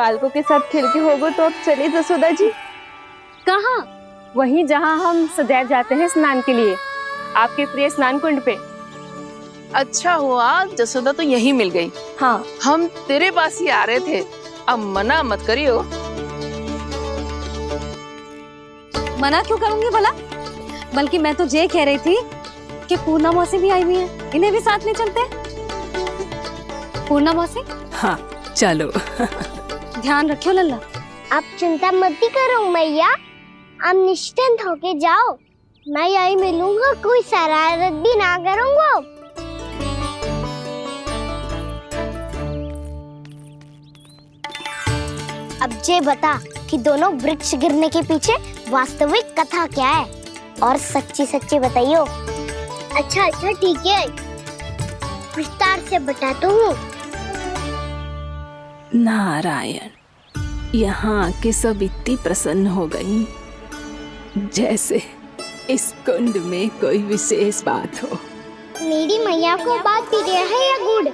बालकों के साथ खेल के होगो तो अब चले जसोदा जी। कहाँ? वहीं जहाँ हम सदैव जाते हैं स्नान के लिए, आपके प्रिय स्नान कुंड पे। अच्छा हुआ जसोदा तो यहीं मिल गई। हाँ, हम तेरे पास ही आ रहे थे, अब मना मत करियो। मना क्यों करूंगी भला? बल्कि मैं तो ये कह रही थी कि पूर्णा मौसी भी आई हुई है, इन्हें भी साथ में चलते हैं। पूर्णा मौसी, हाँ चलो। ध्यान रखियो लल्ला। आप चिंता मत करो मैया, आप निश्चिंत होके जाओ, मैं यही मिलूंगा, कोई शरारत भी ना करूंगा। अब ये बता कि दोनों वृक्ष गिरने के पीछे वास्तविक कथा क्या है, और सच्ची सच्ची बताइयो। अच्छा अच्छा ठीक है, विस्तार से बताता हूँ। नारायण, यहाँ के सब इतनी प्रसन्न हो गई जैसे इस कुंड में कोई विशेष बात हो। मेरी मैया को बात प्रिय है या गुड़?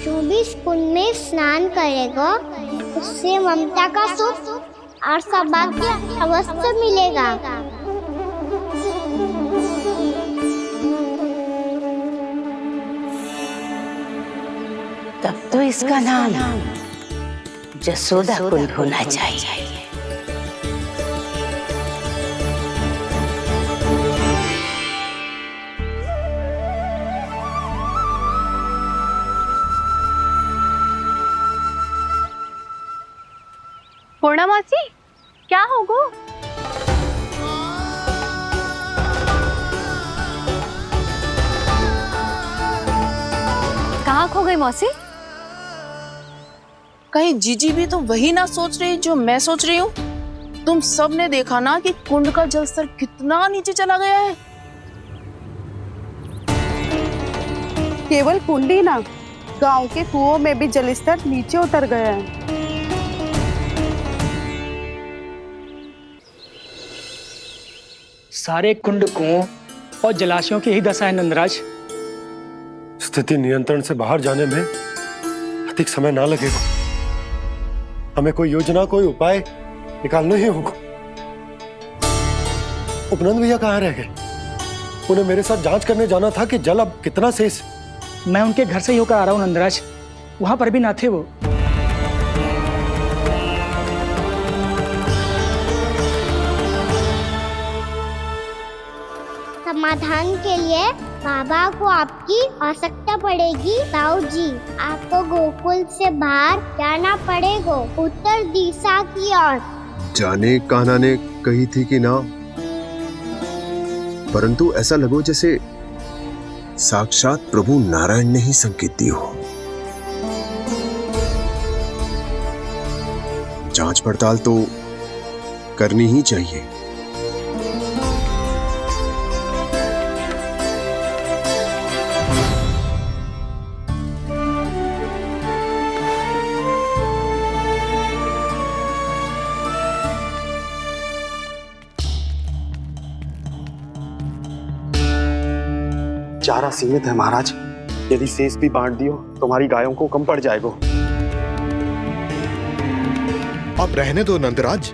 जो भी इस कुंड में स्नान करेगा उससे ममता का सुख और सौभाग्य अवश्य मिलेगा। तब तो इसका नाम जसोदा कुंड होना चाहिए। पूर्णा मौसी, क्या होगो? कहाँ खो गई मौसी? कहीं जीजी भी तो वही ना सोच रही जो मैं सोच रही हूँ। तुम सब ने देखा ना कि कुंड का जलस्तर कितना नीचे चला गया है। केवल कुंड ही ना, गांव के कुओं में भी जलस्तर नीचे उतर गया है। सारे कुंड, कुओं और जलाशयों की ही दशा है नंदराज। स्थिति नियंत्रण से बाहर जाने में अधिक समय ना लगेगा। हमें कोई योजना, कोई उपाय निकालना ही होगा। उपनंद भैया कहाँ रह गए? उन्हें मेरे साथ जांच करने जाना था कि जल अब कितना शेष। मैं उनके घर से ही होकर आ रहा हूँ नंदराज, वहां पर भी ना थे वो। समाधान के लिए बाबा को आपकी आवश्यकता पड़ेगी। ताऊ जी, आपको गोकुल से बाहर जाना पड़ेगा, उत्तर दिशा की ओर। जाने कान्हा ने कही थी कि ना, परंतु ऐसा लगो जैसे साक्षात प्रभु नारायण ने ही संकेत दी हो। जांच पड़ताल तो करनी ही चाहिए। चारा सीमित है महाराज, यदि शेष भी बांट दियो तो हमारी गायों को कम पड़ जाएगा। अब रहने दो नंदराज,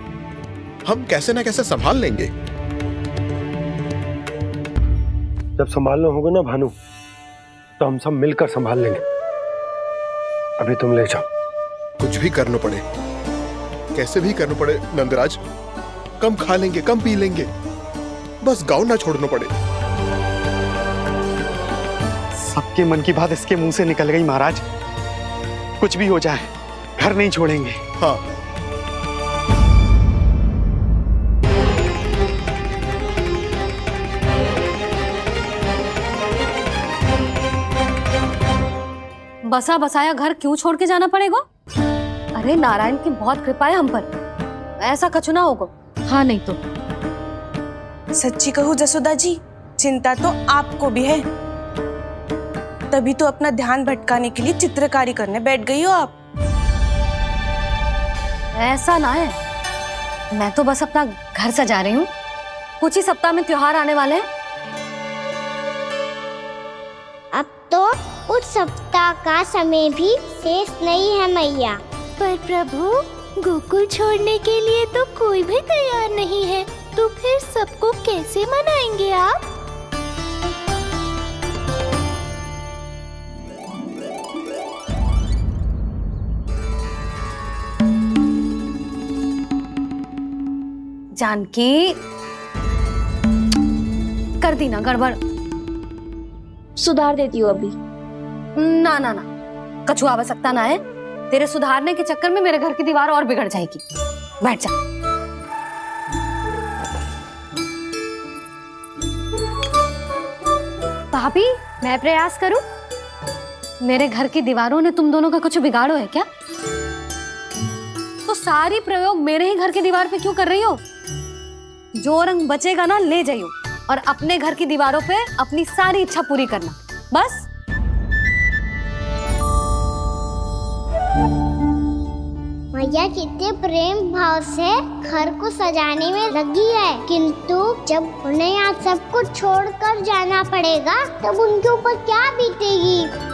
हम कैसे न कैसे संभाल लेंगे। जब संभालना होगा ना भानु, तो हम सब मिलकर संभाल लेंगे। अभी तुम ले जाओ। कुछ भी करना पड़े, कैसे भी करना पड़े नंदराज, कम खा लेंगे, कम पी लेंगे, बस गाँव ना छोड़ना पड़े। सबके मन की बात इसके मुंह से निकल गई महाराज। कुछ भी हो जाए, घर नहीं छोड़ेंगे। हाँ, बसा बसाया घर क्यों छोड़ के जाना पड़ेगा? अरे नारायण की बहुत कृपा है हम पर, ऐसा कछु ना होगा। हाँ नहीं तो सच्ची कहूँ जसोदा जी, चिंता तो आपको भी है, तभी तो अपना ध्यान भटकाने के लिए चित्रकारी करने बैठ गई हो आप। ऐसा ना है, मैं तो बस अपना घर सजा रही हूँ। कुछ ही सप्ताह में त्योहार आने वाले हैं। अब तो उस सप्ताह का समय भी शेष नहीं है मैया। पर प्रभु, गोकुल छोड़ने के लिए तो कोई भी तैयार नहीं है, तो फिर सबको कैसे मनाएंगे आप? जानकी, कर दी ना गड़बड़। सुधार देती हूँ अभी। ना ना ना, कछुआ आवश्यकता ना है। तेरे सुधारने के चक्कर में मेरे घर की दीवार और बिगड़ जाएगी। बैठ जा। भाभी, मैं प्रयास करूं? मेरे घर की दीवारों ने तुम दोनों का कुछ बिगाड़ो है क्या? तो सारी प्रयोग मेरे ही घर की दीवार पे क्यों कर रही हो? जो रंग बचेगा ना ले जाइयो, और अपने घर की दीवारों पे अपनी सारी इच्छा पूरी करना, बस। मैया कितने प्रेम भाव से घर को सजाने में लगी है, किंतु जब उन्हें यहाँ सब कुछ छोड़कर जाना पड़ेगा तब उनके ऊपर क्या बीतेगी?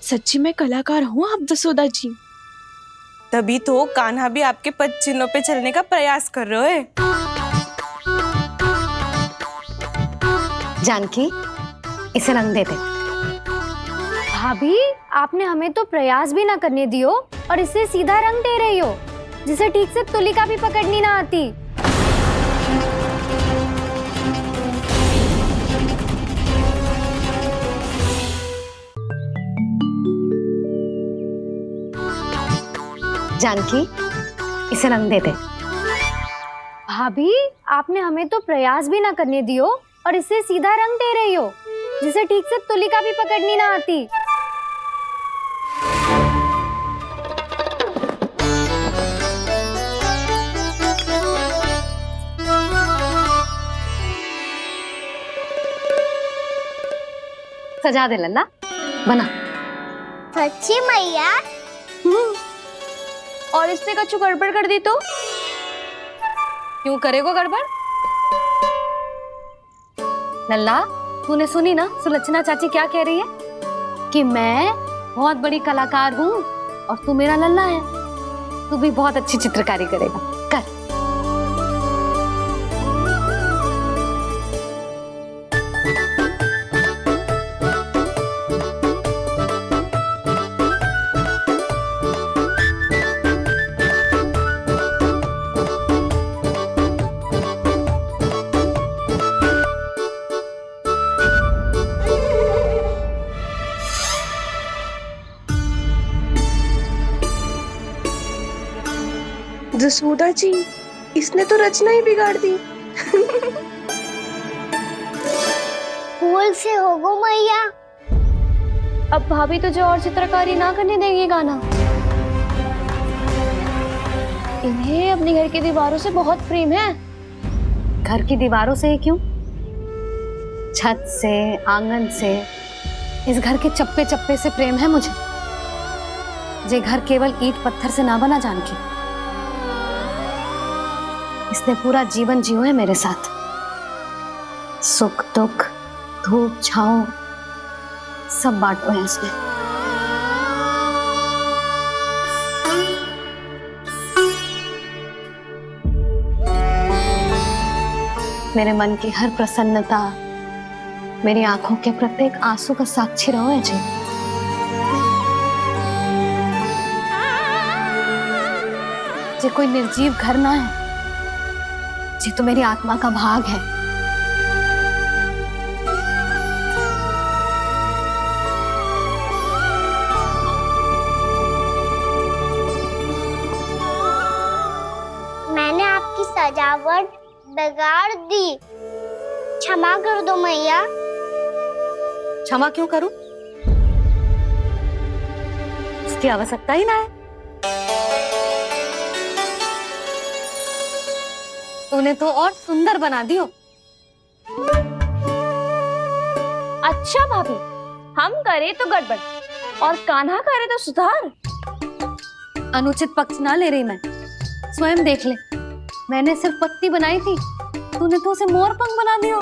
सच्ची में कलाकार हूँ आप जसोदा जी। तभी तो कान्हा भी आपके पद चिन्हों पे चलने का प्रयास कर रहे हैं। जानकी, इसे रंग दे दे। भाभी, आपने हमें तो प्रयास भी ना करने दियो और इसे सीधा रंग दे रही हो, जिसे ठीक से तुलिका भी पकड़नी ना आती। जानकी, इसे रंग दे दे। भाभी, आपने हमें तो प्रयास भी ना करने दियो और इसे सीधा रंग दे रही हो, जिसे ठीक से तुलिका भी पकड़नी ना आती। सजा दे लल्ला, बना। सच्ची मैया? और इसने कछु गड़बड़ कर दी तो? क्यों करेगो गड़बड़? लल्ला, तूने सुनी ना सुलक्षणा चाची क्या कह रही है? कि मैं बहुत बड़ी कलाकार हूँ और तू मेरा लल्ला है। तू भी बहुत अच्छी चित्रकारी करेगा, कर। जसोदा जी, इसने तो रचना ही बिगाड़ दी। फूल से होगो मैया। अब भाभी तुझे और चित्रकारी ना करने देंगे गाना। इन्हें अपने घर की दीवारों से बहुत प्रेम है। घर की दीवारों से क्यों? छत से, आंगन से, इस घर के चप्पे चप्पे से प्रेम है मुझे। ये घर केवल ईंट पत्थर से ना बना जानकी। इसने पूरा जीवन जियो है मेरे साथ। सुख दुख, धूप छाँव सब बांटो है इसने। मेरे मन की हर प्रसन्नता, मेरी आंखों के प्रत्येक आंसू का साक्षी रहो है जी। ये कोई निर्जीव घर ना है, ये तो मेरी आत्मा का भाग है। मैंने आपकी सजावट बिगाड़ दी। क्षमा कर दो मैया। क्षमा क्यों करूं? इसकी आवश्यकता ही ना है। तूने तो और सुंदर बना दियो। अच्छा भाभी, हम करे तो गड़बड़ और कान्हा करे तो सुधार। अनुचित पक्ष ना ले रही मैं, स्वयं देख ले। मैंने सिर्फ पत्ती बनाई थी, तूने तो उसे मोर पंख बना दियो।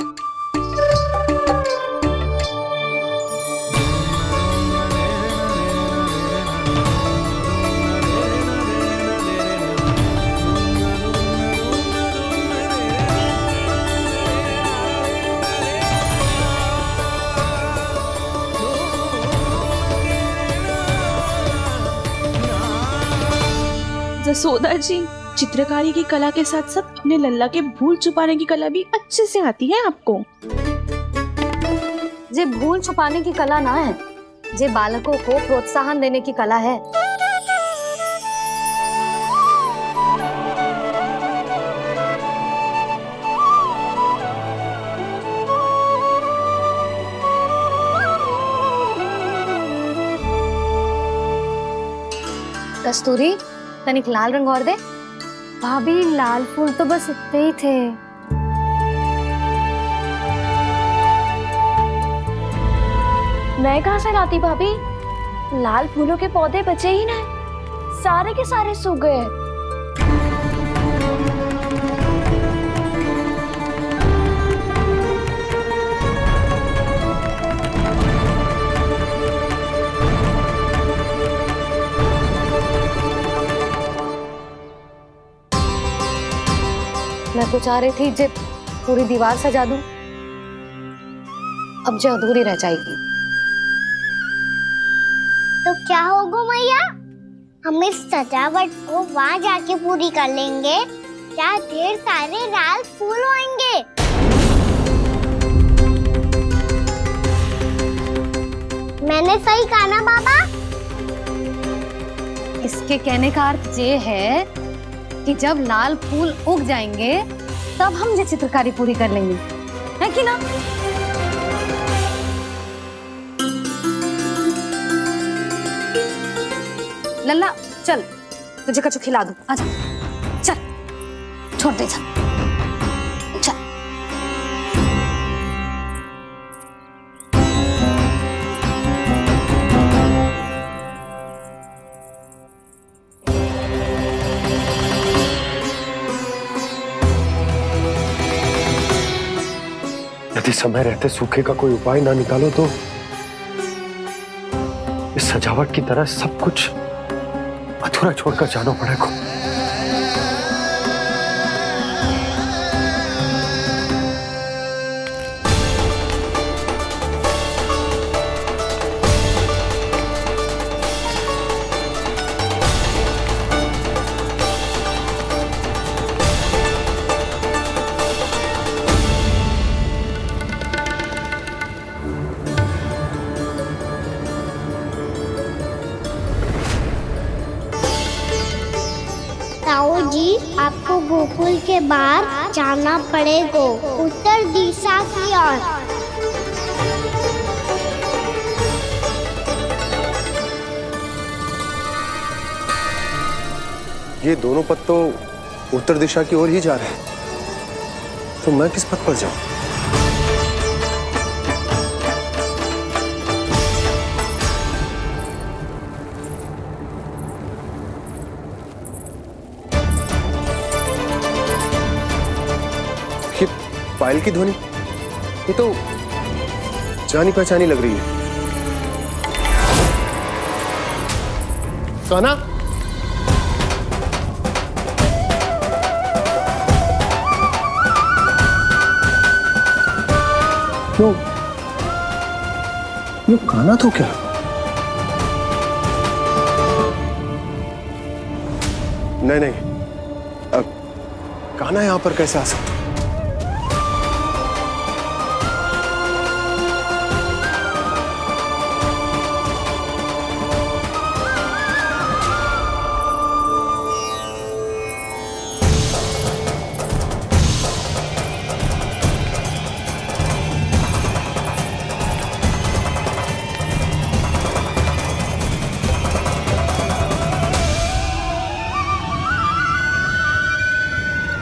जसोदा जी, चित्रकारी की कला के साथ साथ अपने लल्ला के भूल छुपाने की कला भी अच्छे से आती है आपको। जे भूल छुपाने की कला ना है, जे बालकों को प्रोत्साहन देने की कला है। कस्तूरी, तनिक लाल रंग और दे। भाभी, लाल फूल तो बस इतने ही थे। मैं कहाँ से लाती भाभी? लाल फूलों के पौधे बचे ही नहीं, सारे के सारे सूख गए। मैं तो चाह रही थी जे पूरी दीवार सजा दूं, अब जो अधूरी रह जाएगी। तो क्या होगा मैया? हम इस सजावट को वहाँ जाके पूरी कर लेंगे, क्या ढेर सारे लाल फूल होंगे। मैंने सही कहा ना बाबा? इसके कहने का अर्थ ये है कि जब लाल फूल उग जाएंगे तब हम ये चित्रकारी पूरी कर लेंगे, है कि ना? लल्ला चल, तुझे कछु खिला दूं। आजा, चल, छोड़ दे, चल, चल। यदि समय रहते सूखे का कोई उपाय ना निकालो तो इस सजावट की तरह सब कुछ अधूरा छोड़कर जाना पड़ेगा। ताऊ जी, आपको गोकुल के बाहर जाना पड़ेगा, उत्तर दिशा की ओर। ये दोनों पथ तो उत्तर दिशा की ओर ही जा रहे हैं, तो मैं किस पथ पर जाऊं? ये पायल की ध्वनि, ये तो जानी पहचानी लग रही है। कान्हा, क्यों? ये कान्हा तो क्या? नहीं नहीं, कान्हा यहां पर कैसे आ सकता?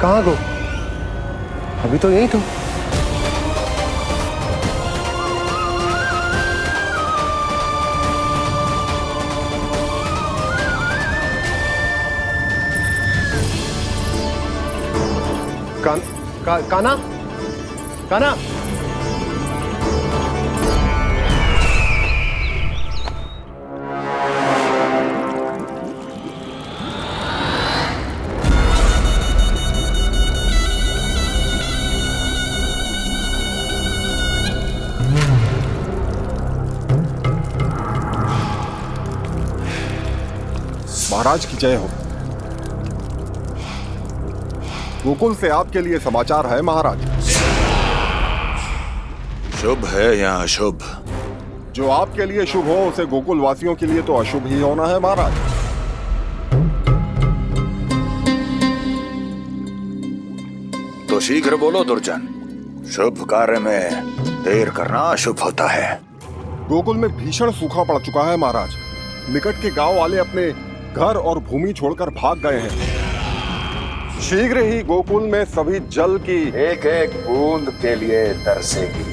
कहाँ गो? अभी तो यही तो। काना काना महाराज की जय हो। गोकुल से आपके लिए समाचार है महाराज। शुभ है या अशुभ? जो आपके लिए शुभ हो उसे गोकुल वासियों के लिए तो अशुभ ही होना है महाराज। तो शीघ्र बोलो दुर्जन, शुभ कार्य में देर करना अशुभ होता है। गोकुल में भीषण सूखा पड़ चुका है महाराज। निकट के गांव वाले अपने घर और भूमि छोड़कर भाग गए हैं। शीघ्र ही गोकुल में सभी जल की एक एक बूंद के लिए तरसेगी।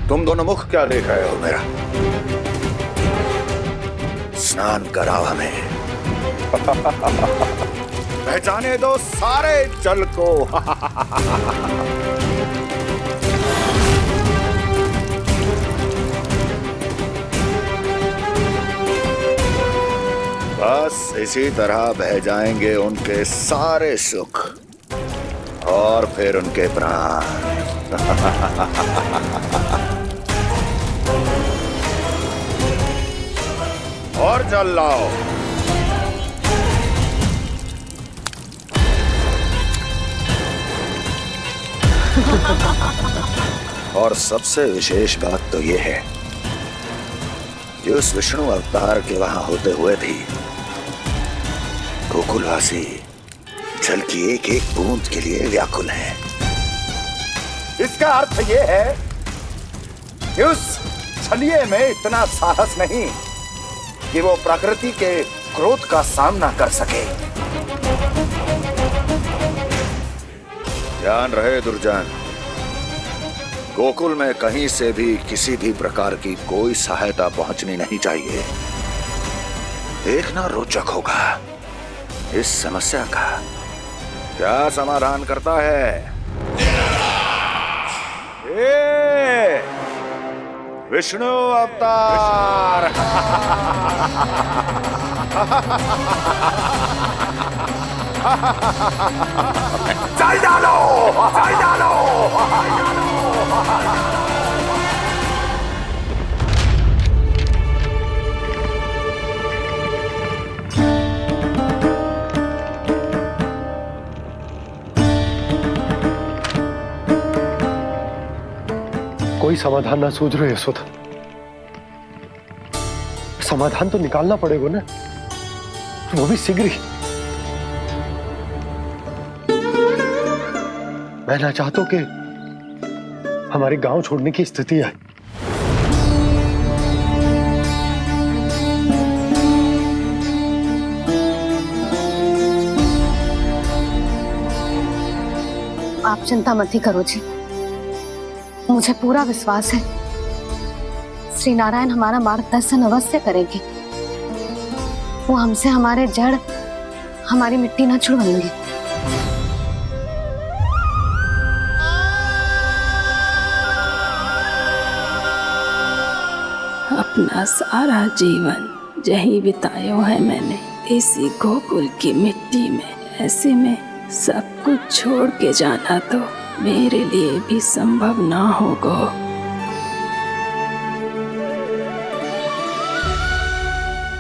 तुम दोनों मुख क्या देख रहे हो मेरा? स्नान कराओ हमें। पहचाने दो सारे जल को। बस इसी तरह बह जाएंगे उनके सारे सुख और फिर उनके प्राण। और जल लाओ। और सबसे विशेष बात तो यह है कि उस विष्णु अवतार के वहां होते हुए भी गोकुलवासी जल की एक एक बूंद के लिए व्याकुल हैं। इसका अर्थ यह है कि उस छलिए में इतना साहस नहीं कि वो प्रकृति के क्रोध का सामना कर सके। ध्यान रहे दुर्जन, गोकुल में कहीं से भी किसी भी प्रकार की कोई सहायता पहुंचनी नहीं चाहिए। देखना रोचक होगा इस समस्या का क्या समाधान करता है। विष्णु अवतार। चल डालो, चल डालो। कोई समाधान ना सूझ रहे यशोदा। समाधान तो निकालना पड़ेगा ना, वो भी शीघ्र ही। मैं ना चाहता कि हमारे गांव छोड़ने की स्थिति आए। आप चिंता मत ही करो जी, मुझे पूरा विश्वास है श्री नारायण हमारा मार्गदर्शन अवश्य करेंगे। वो हमसे हमारे जड़, हमारी मिट्टी न छुड़वाएंगे। अपना सारा जीवन यही बितायो है मैंने, इसी गोकुल की मिट्टी में। ऐसे में सब कुछ छोड़ के जाना तो मेरे लिए भी संभव ना होगा।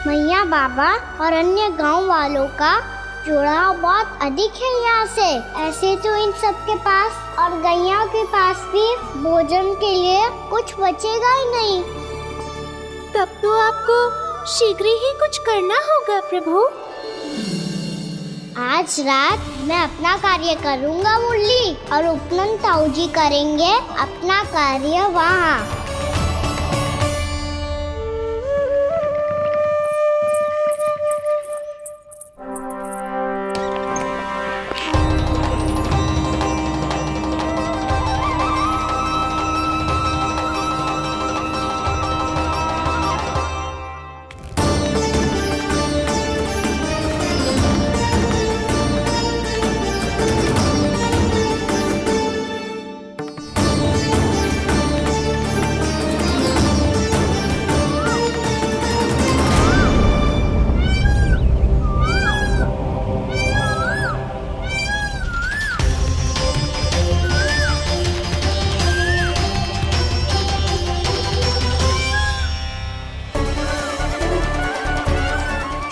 मैया बाबा और अन्य गांव वालों का जुड़ाव बहुत अधिक है यहाँ से। ऐसे तो इन सब के पास और गैया के पास भी भोजन के लिए कुछ बचेगा ही नहीं। तब तो आपको शीघ्र ही कुछ करना होगा प्रभु। आज रात मैं अपना कार्य करूंगा मुरली और उपनंद ताऊ जी करेंगे अपना कार्य वहाँ।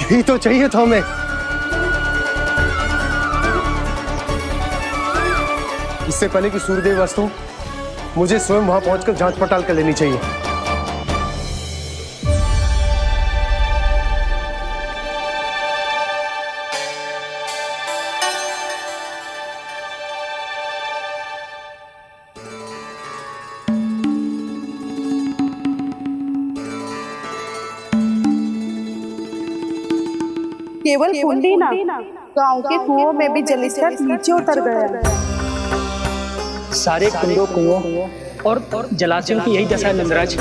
यही तो चाहिए था हमें। इससे पहले कि सूर्यदेव वस्तु, मुझे स्वयं वहां पहुंचकर जांच पड़ताल कर लेनी चाहिए। केवल कुंडी ना, गांव के कुओं में भी जलस्तर नीचे उतर गया है। सारे कुंडों कुओं और जलाशयों की यही दशा है नंदराज।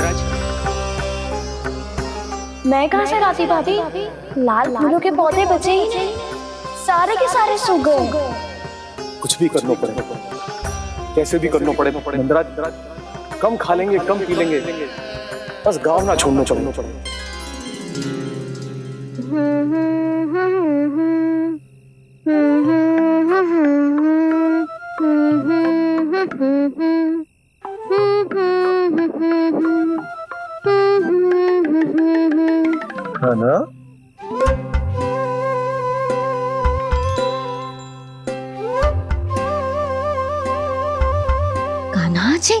मैं कहाँ से लाती भाभी? लाल फूलों के पौधे बचे ही नहीं, सारे के सारे सूख गए। कुछ भी करना पड़े, कैसे भी करना पड़े नंदराज। कम खा लेंगे, कम पी लेंगे, बस गांव ना छोड़ना चाहिए। है ना? कान्हा जी,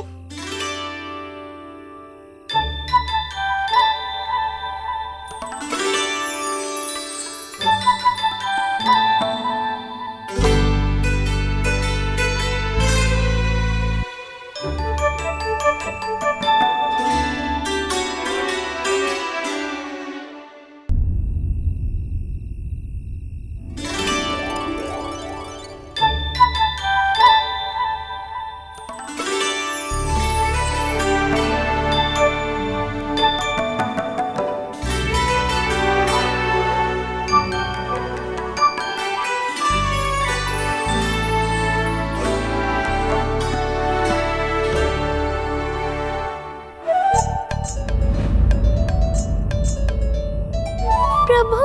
प्रभु,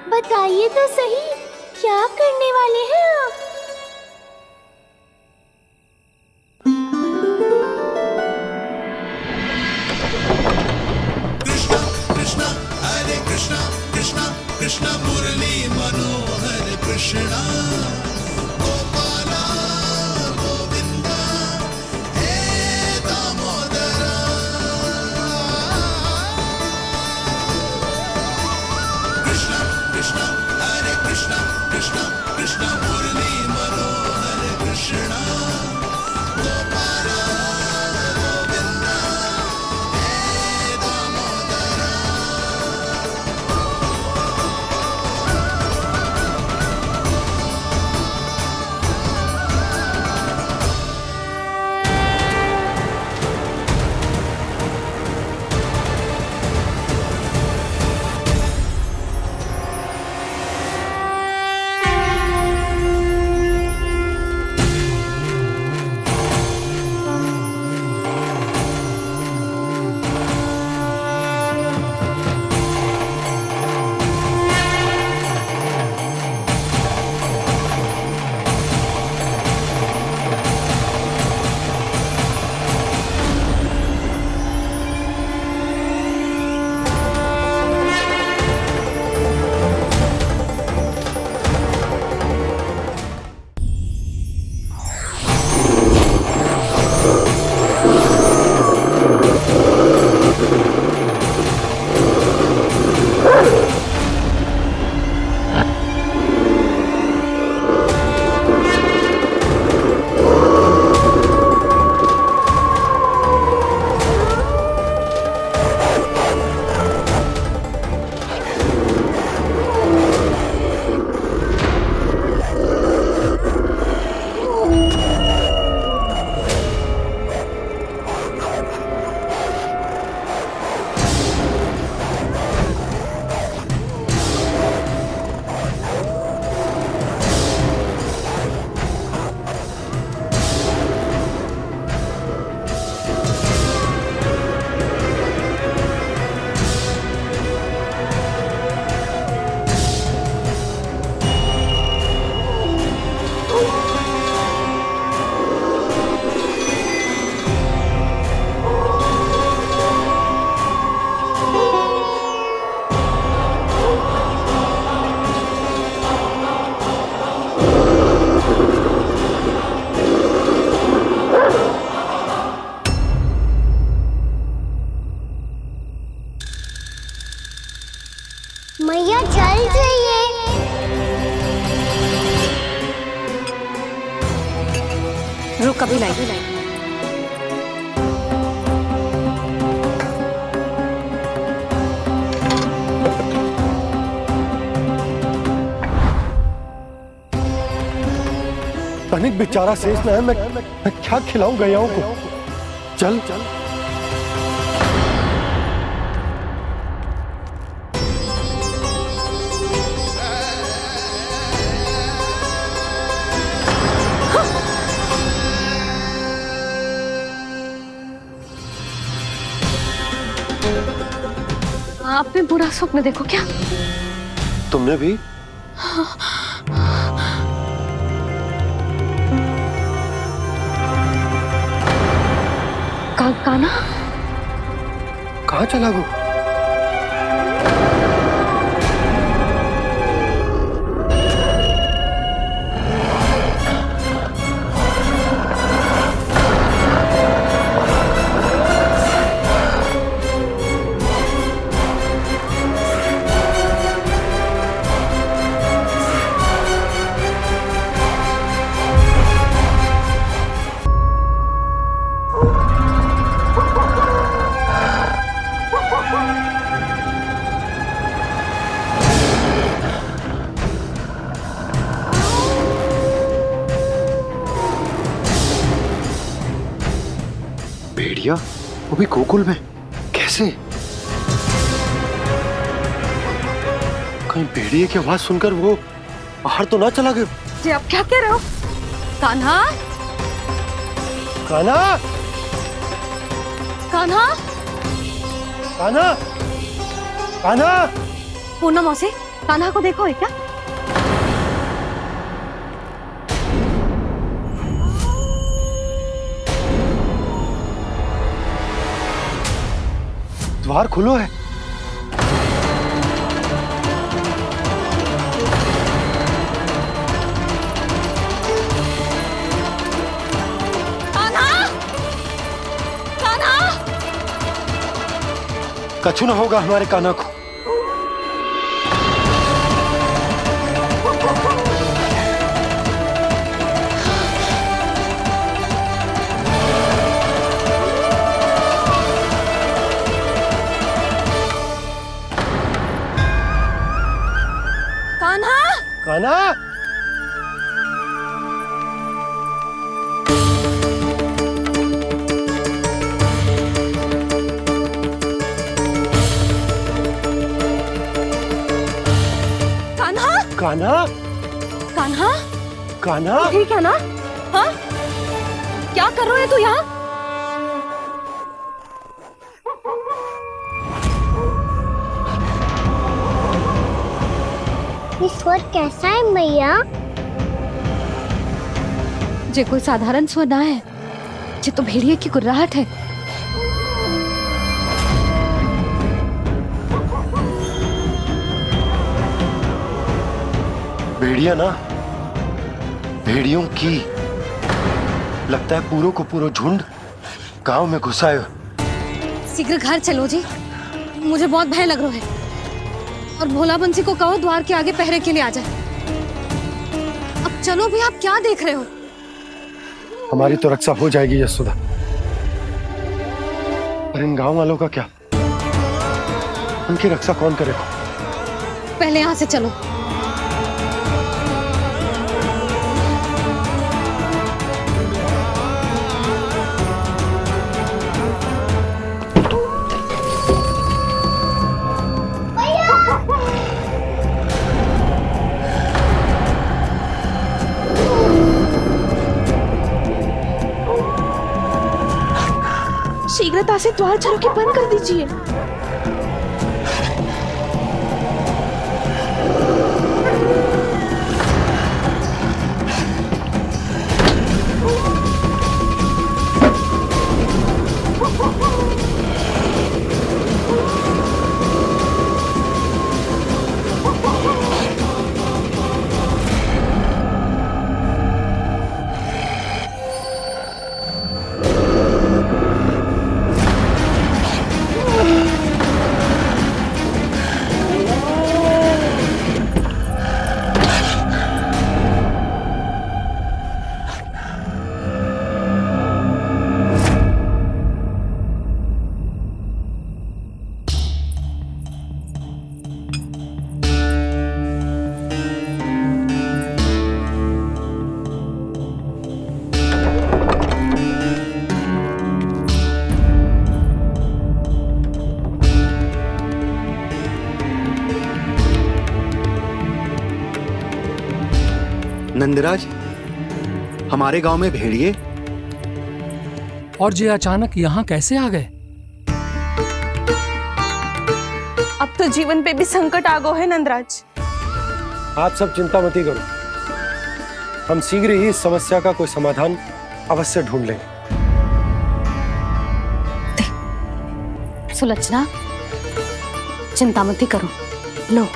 बताइए तो सही, क्या करने वाले हैं आप? कृष्णा कृष्णा हरे कृष्णा कृष्णा कृष्णा मुरली मनोहर कृष्णा गोपाला गोविंदा हे दामोदरा। कृष्णा कृष्णा हरे कृष्णा कृष्णा कृष्णा मुरली मैया जल जाइए। रुक अभी लाई। तनिक बेचारा शेष न है, मैं क्या खिलाऊं गयाओं को। चल चल आपने बुरा स्वप्न देखो क्या? तुमने भी? कान्हा कहाँ चला गो? भेड़िया वो भी गोकुल में कैसे? कहीं भेड़िए की आवाज सुनकर वो बाहर तो ना चला गया? जी आप क्या कह रहे हो? कान्हा कान्हा कान्हा कान्हा कान्हा पूनम मौसी, कान्हा को देखो है क्या? द्वार खुलो है। कान्हा कान्हा कछु ना होगा हमारे कान्हा को। कान्हा कान्हा कान्हा कान्हा कान्हा ठीक है ना? हाँ क्या कर रहे हो तू यहाँ? ये स्वर कैसा है मैया? जे कोई साधारण स्वर ना है, जे तो भेड़िए की गुर्राहट है। भेड़िया ना, भेड़ियों की लगता है पूरों को पूरा झुंड गांव में घुसा है। शीघ्र घर चलो जी, मुझे बहुत भय लग रहा है। और भोला बंसी को कहो द्वार के आगे पहरे के लिए आ जाए। अब चलो भी, आप क्या देख रहे हो? हमारी तो रक्षा हो जाएगी यशोदा, पर इन गांव वालों का क्या? उनकी रक्षा कौन करेगा? पहले यहाँ से चलो। शीघ्रता से द्वार चारों के बंद कर दीजिए। नंदराज, हमारे गांव में भेड़िए? और ये अचानक यहाँ कैसे आ गए? अब तो जीवन पे भी संकट आ गो है नंदराज। आप सब चिंता मत करो, हम शीघ्र ही इस समस्या का कोई समाधान अवश्य ढूंढ लेंगे। सुलक्षणा, चिंता मत करो, लो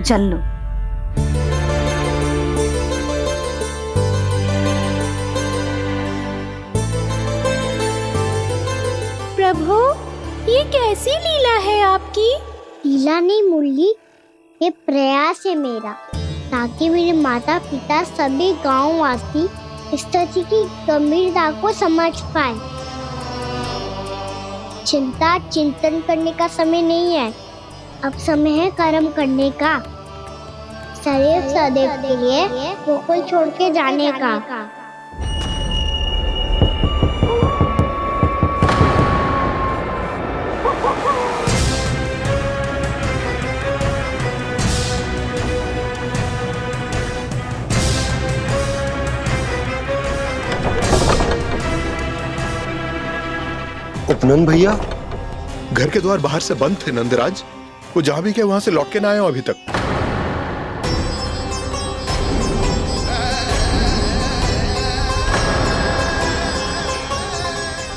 जल लो। प्रभु, ये कैसी लीला है आपकी? लीला नहीं मुरली, ये प्रयास है मेरा, ताकि मेरे माता पिता सभी गांववासी इस स्थिति की गंभीरता को समझ पाए। चिंता चिंतन करने का समय नहीं है, अब समय है कर्म करने का, सदैव सदैव के लिए गोकुल छोड़ के जाने का। उपनंद भैया, घर के द्वार बाहर से बंद थे नंदराज, वो जहां भी गए वहां से लौट के ना आए हो अभी तक।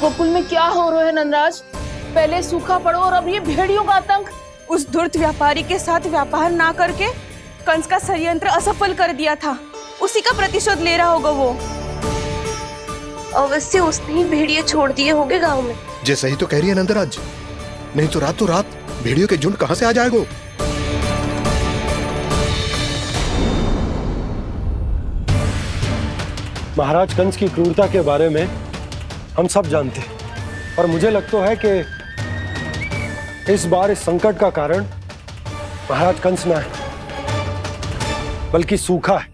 गोकुल में क्या हो रहा है नंदराज? पहले सूखा पड़ो और अब ये भेड़ियों का आतंक। उस धूर्त व्यापारी के साथ व्यापार ना करके कंस का षड्यंत्र असफल कर दिया था, उसी का प्रतिशोध ले रहा होगा वो। अवश्य उसने ही भेड़िए छोड़ दिए होंगे गांव में। जे सही तो कह रही है नंदराज, नहीं तो रात भेड़ियों के झुंड कहां से आ जाएगा? महाराज कंस की क्रूरता के बारे में हम सब जानते हैं, और मुझे लगता है कि इस बार इस संकट का कारण महाराज कंस ना है, बल्कि सूखा है।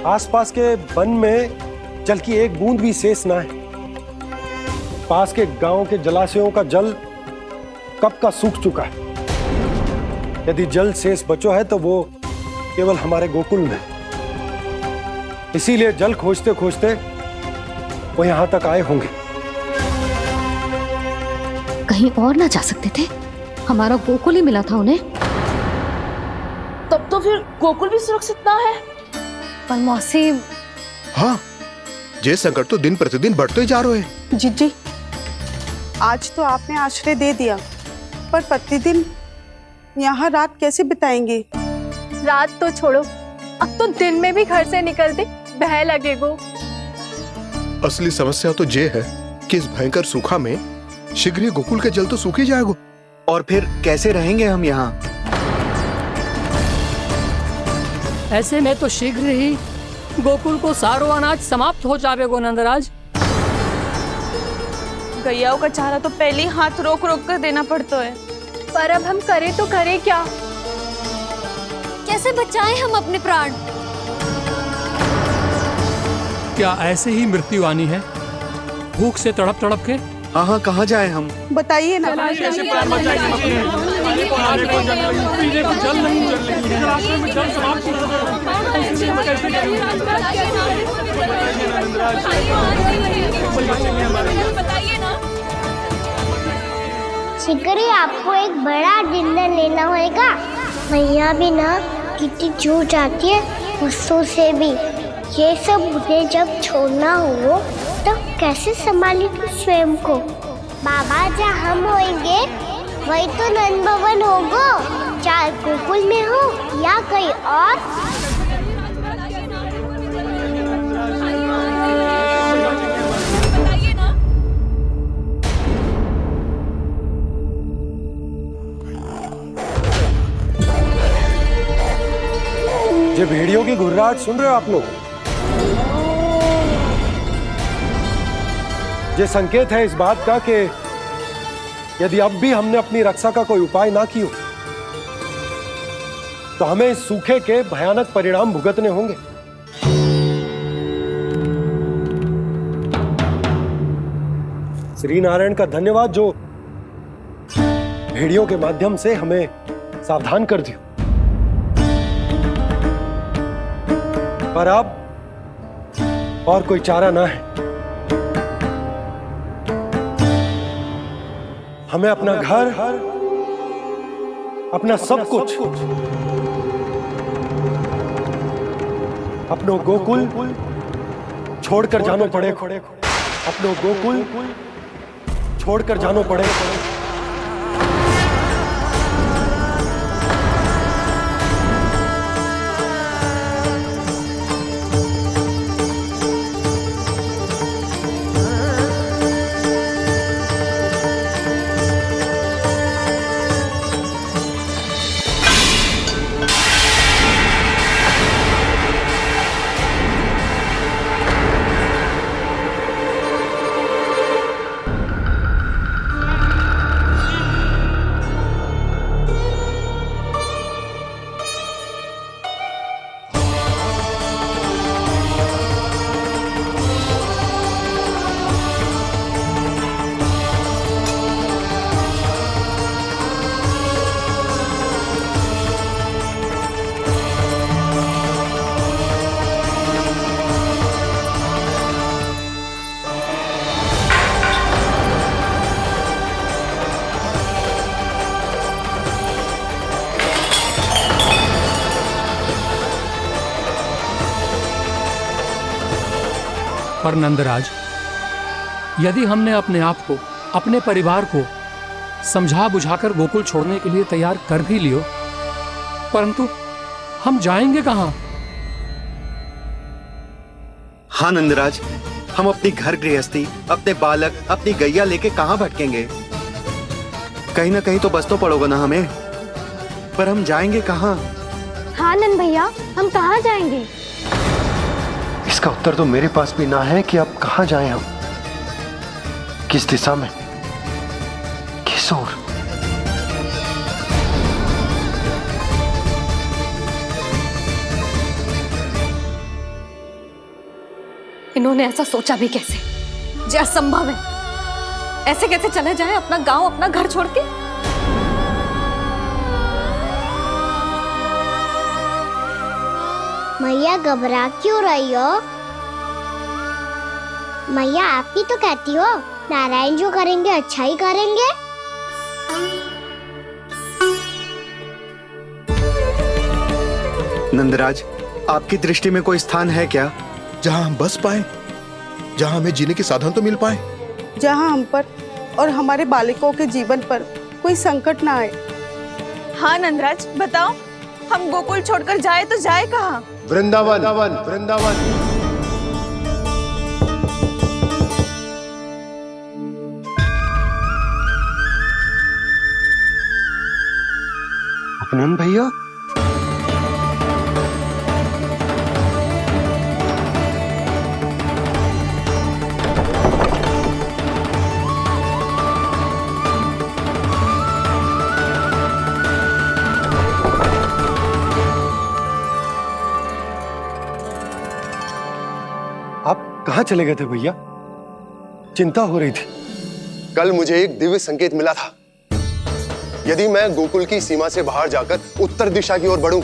आसपास के वन में जल की एक बूंद भी शेष ना है। पास के गांव के जलाशयों का जल कब का सूख चुका है। यदि जल शेष बचो है तो वो केवल हमारे गोकुल में। इसीलिए जल खोजते खोजते वो यहां तक आए होंगे। कहीं और ना जा सकते थे? हमारा गोकुल ही मिला था उन्हें। तब तो फिर गोकुल भी सुरक्षित ना है। पर मौसी, हाँ, ये संकट तो दिन प्रतिदिन बढ़ते जा रहे हैं। जीजी, आज तो आपने आश्रय दे दिया, पर प्रतिदिन यहाँ रात कैसे बिताएंगे? रात तो छोड़ो, अब तो दिन में भी घर से निकलते भय लगेगो। असली समस्या तो ये है कि इस भयंकर सूखा में शीघ्र ही गोकुल के जल तो सूख ही जाएगा। और फिर कैसे रहेंगे हम यहाँ? ऐसे में तो शीघ्र ही गोकुल को सारो अनाज समाप्त हो जाएगा नंदराज। गैयाओं का चारा तो पहले ही हाथ रोक रोक कर देना पड़ता है। पर अब हम करें तो करें क्या? कैसे बचाएं हम अपने प्राण? क्या ऐसे ही मृत्यु आनी है, भूख से तड़प तड़प के? हाँ, कहाँ जाए हम? बताइए ना। कैसे प्राण बचाएं हम अपने? खाने को जल नहीं, पीने को जल नहीं, रास्ते में जल समाप्त हो शीघ्र ही आपको एक बड़ा डिनर लेना होगा। मैया भी ना कितनी जूझ आती है गुस्सों से भी। ये सब मुझे जब छोड़ना हो तो कैसे संभालेंगे स्वयं को? बाबा जहाँ हम होंगे वही तो नंद भवन होगा, चाहे गोकुल में हो या कहीं और। ये भेड़ियों की घुर्राहट सुन रहे हो आप लोग? ये संकेत है इस बात का कि यदि अब भी हमने अपनी रक्षा का कोई उपाय ना किया तो हमें इस सूखे के भयानक परिणाम भुगतने होंगे। श्री नारायण का धन्यवाद जो भेड़ियों के माध्यम से हमें सावधान कर दिया। पर अब और कोई चारा ना है। हमें अपना घर, अपना सब कुछ, अपनो गोकुल छोड़कर जानो पड़े। अपनो गोकुल छोड़कर जानो पड़े। पर नंदराज, यदि हमने अपने आप को, अपने परिवार को समझा बुझाकर गोकुल छोड़ने के लिए तैयार कर भी लियो, परंतु हम जाएंगे कहां? हाँ नंदराज, हम अपनी घर गृहस्थी, अपने बालक, अपनी गैया लेके कहां भटकेंगे? कहीं ना कहीं तो बस तो पड़ोगे ना हमें, पर हम जाएंगे कहां? हाँ नंद भैया, हम कहाँ जाएंगे? इसका उत्तर तो मेरे पास भी ना है कि अब कहां जाएं हम, किस दिशा में, किस ओर। इन्होंने ऐसा सोचा भी कैसे? जो असंभव है। ऐसे कैसे चले जाएं अपना गांव, अपना घर छोड़ के? मैया घबरा क्यों रही हो? मैया आप ही तो कहती हो नारायण जो करेंगे अच्छा ही करेंगे। नंदराज, आपकी दृष्टि में कोई स्थान है क्या जहां हम बस पाए, जहां हमें जीने के साधन तो मिल पाए, जहाँ हम पर और हमारे बालकों के जीवन पर कोई संकट ना आए। हाँ नंदराज, बताओ, हम गोकुल छोड़कर जाए तो जाए कहाँ? वृंदावन, वृंदावन। अपनन भैया, कहां चले गए थे भैया? चिंता हो रही थी। कल मुझे एक दिव्य संकेत मिला था। यदि मैं गोकुल की सीमा से बाहर जाकर उत्तर दिशा की ओर बढ़ूं,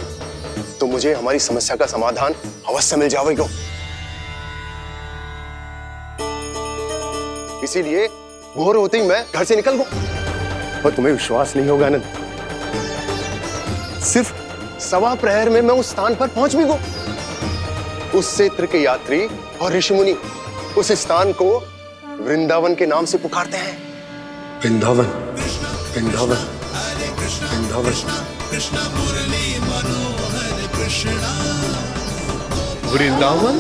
तो मुझे हमारी समस्या का समाधान अवश्य मिल जाएगा। इसीलिए भोर होते ही मैं घर से निकल गया। और तुम्हें विश्वास नहीं होगा आनंद, सिर्फ 1.25 प्रहर में मैं उस स्थान पर पहुंच भी गया। उस क्षेत्र के यात्री और ऋषिमुनि उस स्थान को वृंदावन के नाम से पुकारते हैं। वृंदावन, वृंदावन, वृंदावन। वृंदावन?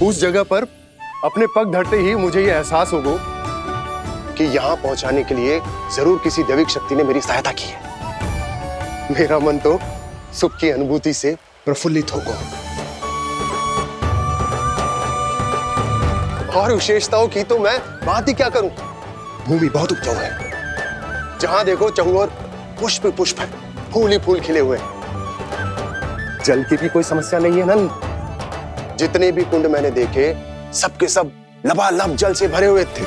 उस जगह पर अपने पग धरते ही मुझे यह एहसास होगा कि यहां पहुंचाने के लिए जरूर किसी दैविक शक्ति ने मेरी सहायता की है। मेरा मन तो सुख की अनुभूति से प्रफुल्लित होगा। और विशेषताओं की तो मैं बात ही क्या करूं। भूमि बहुत उपजाऊ है, जहां देखो चहुओर पुष्प पुष्प है, फूल ही फूल खिले हुए हैं। जल की भी कोई समस्या नहीं है नंद। जितने भी कुंड मैंने देखे, सबके सब लबालब जल से भरे हुए थे।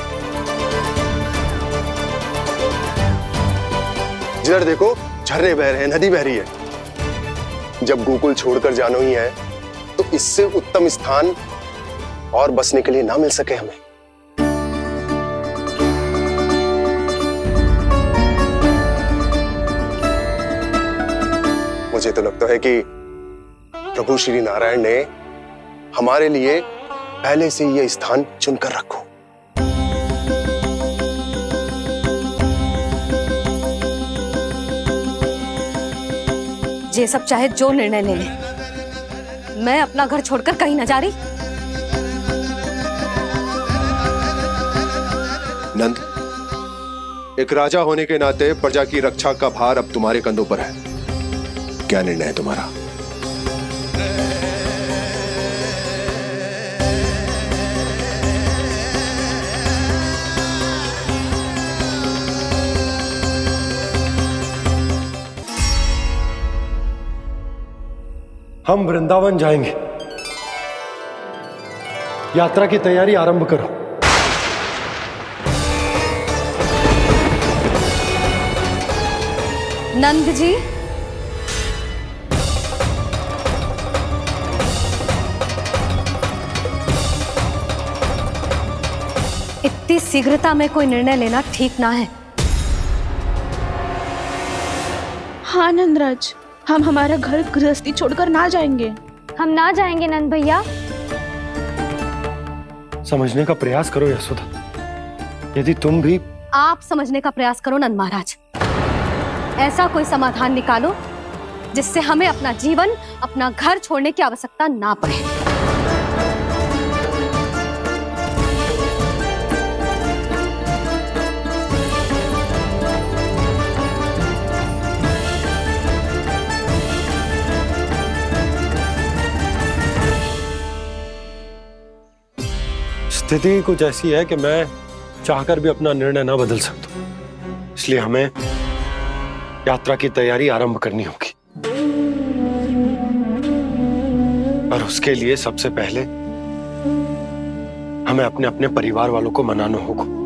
जिधर देखो झरने बह रहे हैं, नदी बह रही है। जब गोकुल छोड़कर जाना ही है तो इससे उत्तम स्थान और बसने के लिए ना मिल सके हमें। मुझे तो लगता है कि प्रभु श्री नारायण ने हमारे लिए पहले से यह स्थान चुनकर रखो। ये सब चाहे जो निर्णय ले ले, मैं अपना घर छोड़कर कहीं न जा रही। नंद, एक राजा होने के नाते प्रजा की रक्षा का भार अब तुम्हारे कंधों पर है। क्या निर्णय है तुम्हारा? हम वृंदावन जाएंगे। यात्रा की तैयारी आरंभ करो। नंद जी, इतनी शीघ्रता में कोई निर्णय लेना ठीक ना है। हाँ नंदराज, हम हमारा घर गृहस्थी छोड़कर ना जाएंगे। हम ना जाएंगे नंद भैया। समझने का प्रयास करो यशोदा। यदि तुम भी आप समझने का प्रयास करो नंद महाराज। ऐसा कोई समाधान निकालो जिससे हमें अपना जीवन, अपना घर छोड़ने की आवश्यकता ना पड़े। स्थिति कुछ ऐसी है कि मैं चाहकर भी अपना निर्णय ना बदल सकता, इसलिए हमें यात्रा की तैयारी आरंभ करनी होगी। और उसके लिए सबसे पहले हमें अपने अपने परिवार वालों को मनाना होगा।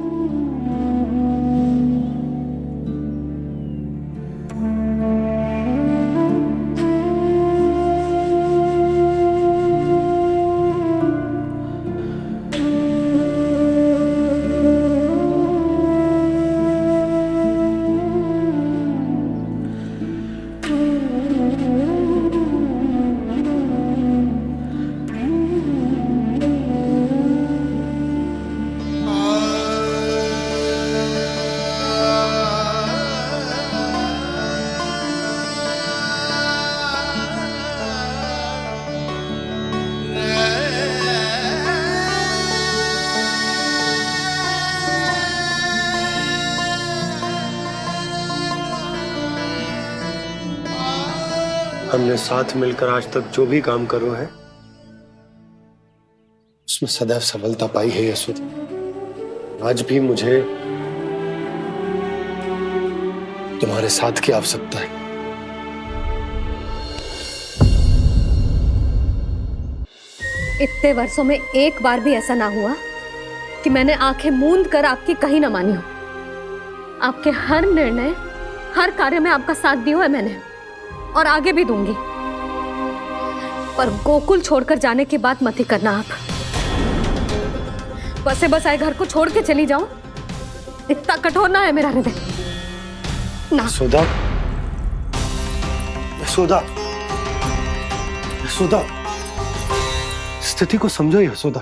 हमने साथ मिलकर आज तक जो भी काम करो है उसमें सदैव सफलता पाई है यशोदा। आज भी मुझे तुम्हारे साथ की आवश्यकता है। इतने वर्षों में एक बार भी ऐसा ना हुआ कि मैंने आंखें मूंद कर आपकी कहीं ना मानी हो। आपके हर निर्णय, हर कार्य में आपका साथ दिया है मैंने, और आगे भी दूंगी। पर गोकुल छोड़कर जाने की बात मत ही करना आप। बसे बसाए घर को छोड़ के चली जाऊं, इतना कठोर ना है मेरा हृदय ना। यशोदा, यशोदा, यशोदा, स्थिति को समझो यशोदा।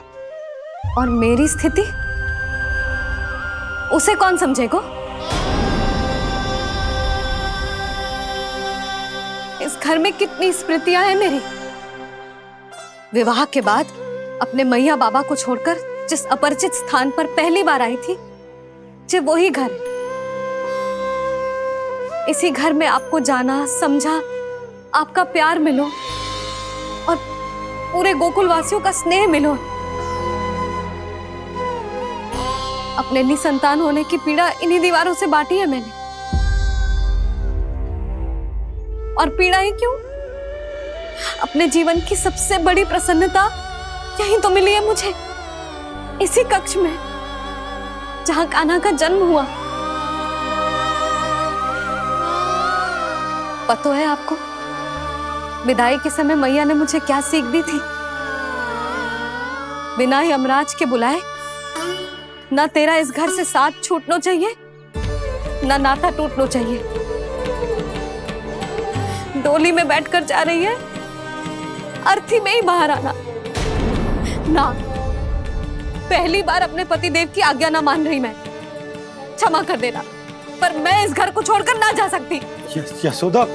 और मेरी स्थिति उसे कौन समझेगा? इस घर में कितनी स्मृतियां हैं मेरी। विवाह के बाद अपने मैया बाबा को छोड़कर जिस अपरिचित स्थान पर पहली बार आई थी, जो वही घर है। इसी घर में आपको जाना, समझा, आपका प्यार मिलो और पूरे गोकुल वासियों का स्नेह मिलो। अपने निसंतान होने की पीड़ा इन्हीं दीवारों से बांटी है मैंने। और पीड़ा ही क्यों? अपने जीवन की सबसे बड़ी प्रसन्नता यही तो मिली है मुझे, इसी कक्ष में जहां कान्हा का जन्म हुआ। पता है आपको विदाई के समय मैया ने मुझे क्या सीख दी थी? बिना ही यमराज के बुलाए ना तेरा इस घर से साथ छूटना चाहिए, ना नाता टूटना चाहिए। डोली में बैठकर जा रही है, अर्थी में ही बाहर आना ना। पहली बार अपने पतिदेव की आज्ञा ना मान रही मैं, क्षमा कर देना, पर मैं इस घर को छोड़कर ना जा सकती। यशोदा,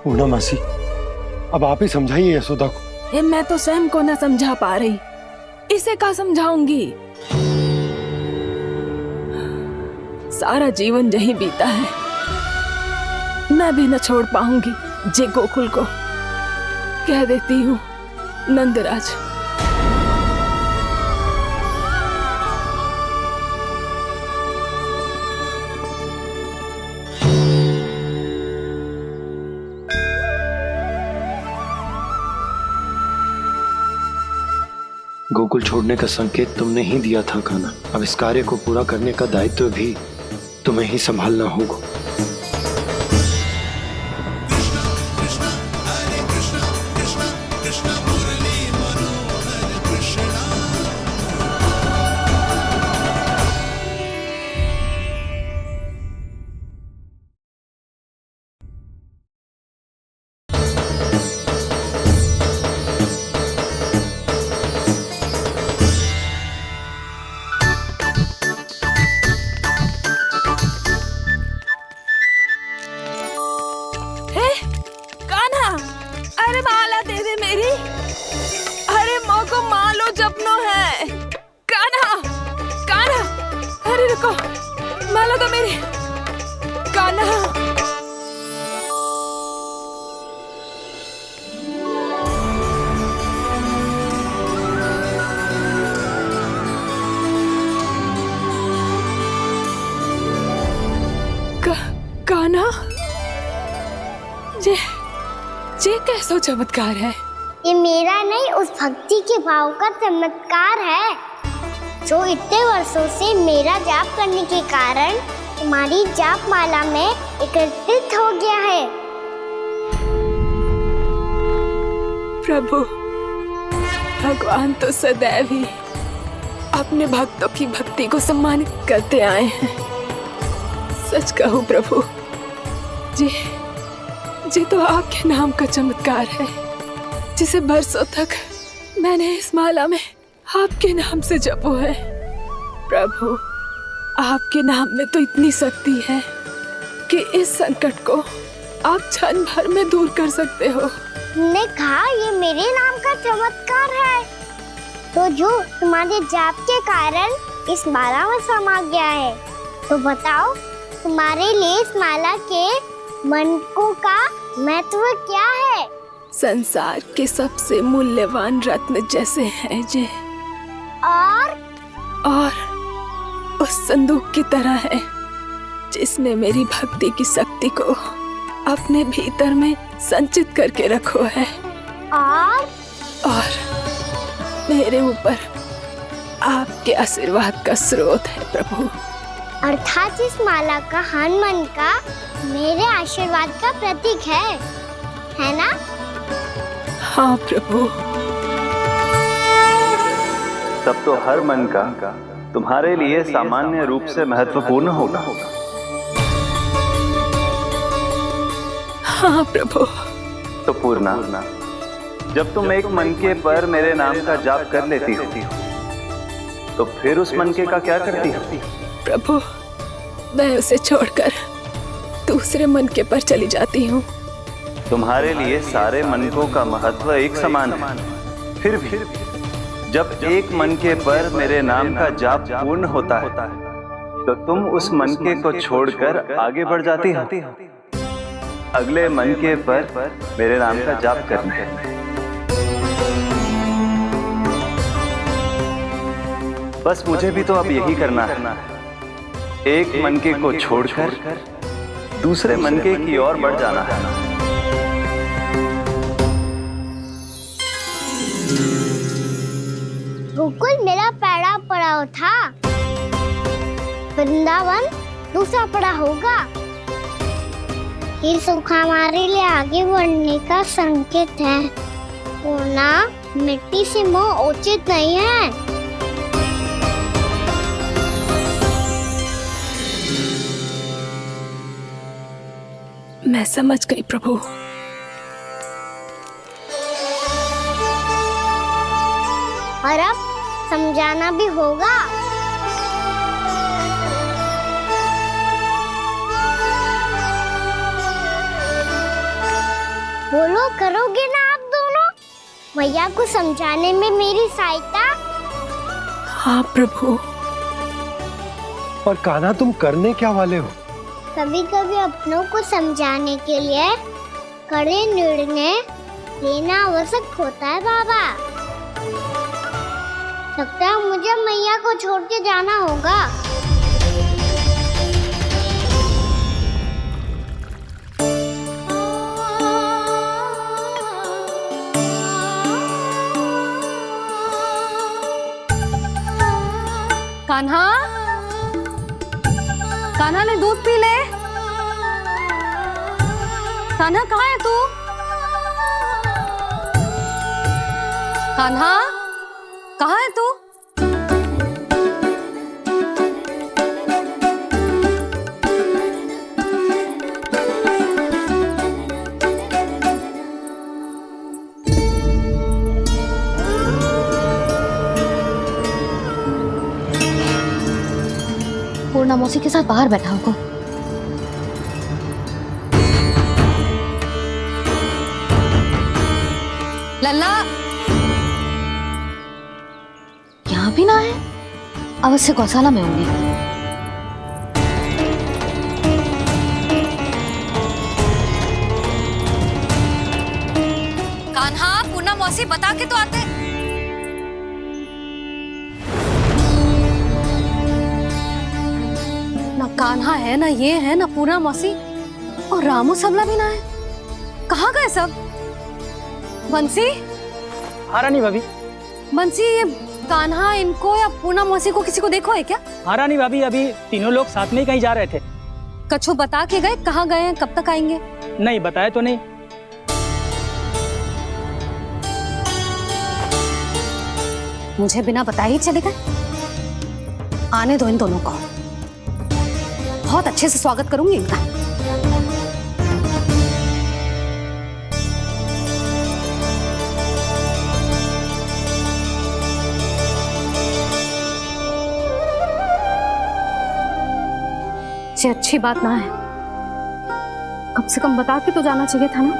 पूर्णा मासी, अब आप ही समझाइए यशोदा को। ये मैं तो स्वयं को न समझा पा रही, इसे क्या समझाऊंगी? सारा जीवन यही बीता है, मैं भी न छोड़ पाऊंगी जे गोकुल को। कह देती हूँ नंदराज। गोकुल छोड़ने का संकेत तुमने ही दिया था कान्हा। अब इस कार्य को पूरा करने का दायित्व भी तुम्हें ही संभालना होगा। अरे माला दे दे मेरी, अरे माँ को मालो जपनो है। कान्हा, कान्हा, अरे रुको, माला तो मेरी। कान्हा, कान्हा, ये कैसा चमत्कार है? ये मेरा नहीं, उस भक्ति के भाव का चमत्कार है जो इतने वर्षों से मेरा जाप करने के कारण तुम्हारी जाप माला में एकत्रित हो गया है। प्रभु, भगवान तो सदैव ही अपने भक्तों की भक्ति को सम्मानित करते आए हैं। सच कहूँ प्रभु, जी तो आपके नाम का चमत्कार है, जिसे बरसों तक मैंने इस माला में आपके नाम से जपो है। प्रभु, आपके नाम में तो इतनी शक्ति है कि इस संकट को आप क्षण भर में दूर कर सकते हो। तुमने कहा ये मेरे नाम का चमत्कार है, तो जो तुम्हारे जाप के कारण इस माला में समा गया है, तो बताओ तुम्हारे लिए इस माला के मनकों का महत्व क्या है? संसार के सबसे मूल्यवान रत्न जैसे हैं जे, और उस संदूक की तरह है जिसने मेरी भक्ति की शक्ति को अपने भीतर में संचित करके रखो है। और मेरे ऊपर आपके आशीर्वाद का स्रोत है प्रभु। अर्थात इस माला का हनुमान का मेरे आशीर्वाद का प्रतीक है ना? हाँ प्रभु। तब तो हर मन का तुम्हारे लिए सामान्य रूप से महत्वपूर्ण होगा। हाँ प्रभु। तो पूर्णा, जब तुम एक मनके पर मेरे नाम का जाप कर लेती हो, तो फिर उस मनके का क्या करती हो? प्रभु, मैं उसे छोड़कर दूसरे मनके पर चली जाती हूँ। तुम्हारे लिए सारे मनकों का महत्व एक समान है। फिर भी जब एक मनके पर मेरे नाम का जाप पूर्ण होता है, तो तुम उस मनके को छोड़कर आगे बढ़ जाती हो अगले मनके पर मेरे नाम का जाप करने। बस मुझे भी तो अब यही करना है, एक मनके को छोड़कर दूसरे मनके की ओर बढ़ जाना है। गोकुल मेरा पहला पड़ाव था, वृंदावन दूसरा पड़ा होगा। ये सुख हमारे लिए आगे बढ़ने का संकेत है, वरना मिट्टी से मोह उचित नहीं है। मैं समझ गई प्रभु। और अब समझाना भी होगा। बोलो, करोगे ना आप दोनों? भैया को समझाने में मेरी सहायता? हाँ प्रभु। पर कान्हा तुम करने क्या वाले हो? कभी कभी अपनों को समझाने के लिए कड़े निर्णय लेना आवश्यक होता है बाबा। लगता है मुझे मैया को छोड़ के जाना होगा। कान्हा, कान्हा ने दूध पी ले। कान्हा कहाँ है तू? कान्हा कहाँ है तू? पूर्णा मौसी के साथ बाहर बैठा होगा। लल्ला यहाँ भी ना है, अवश्य गौशाला में होंगे। कान्हा, पूर्णा मौसी बता के तो आते। ना कान्हा है, ना ये है, ना पूर्णा मौसी, और रामू सबला भी ना है। कहाँ गए सब? बंसी? हाँ रानी भाभी। बंसी, ये कान्हा इनको या पूर्णा मौसी को किसी को देखो है क्या? हाँ रानी भाभी, अभी तीनों लोग साथ में ही कहीं जा रहे थे। कछु बता के गए कहाँ गए हैं, कब तक आएंगे? नहीं बताया तो नहीं। मुझे बिना बताए ही चले गए। आने दो इन दोनों को, बहुत अच्छे से स्वागत करूंगी इनका। ये अच्छी बात ना है, कम से कम बता के तो जाना चाहिए था ना।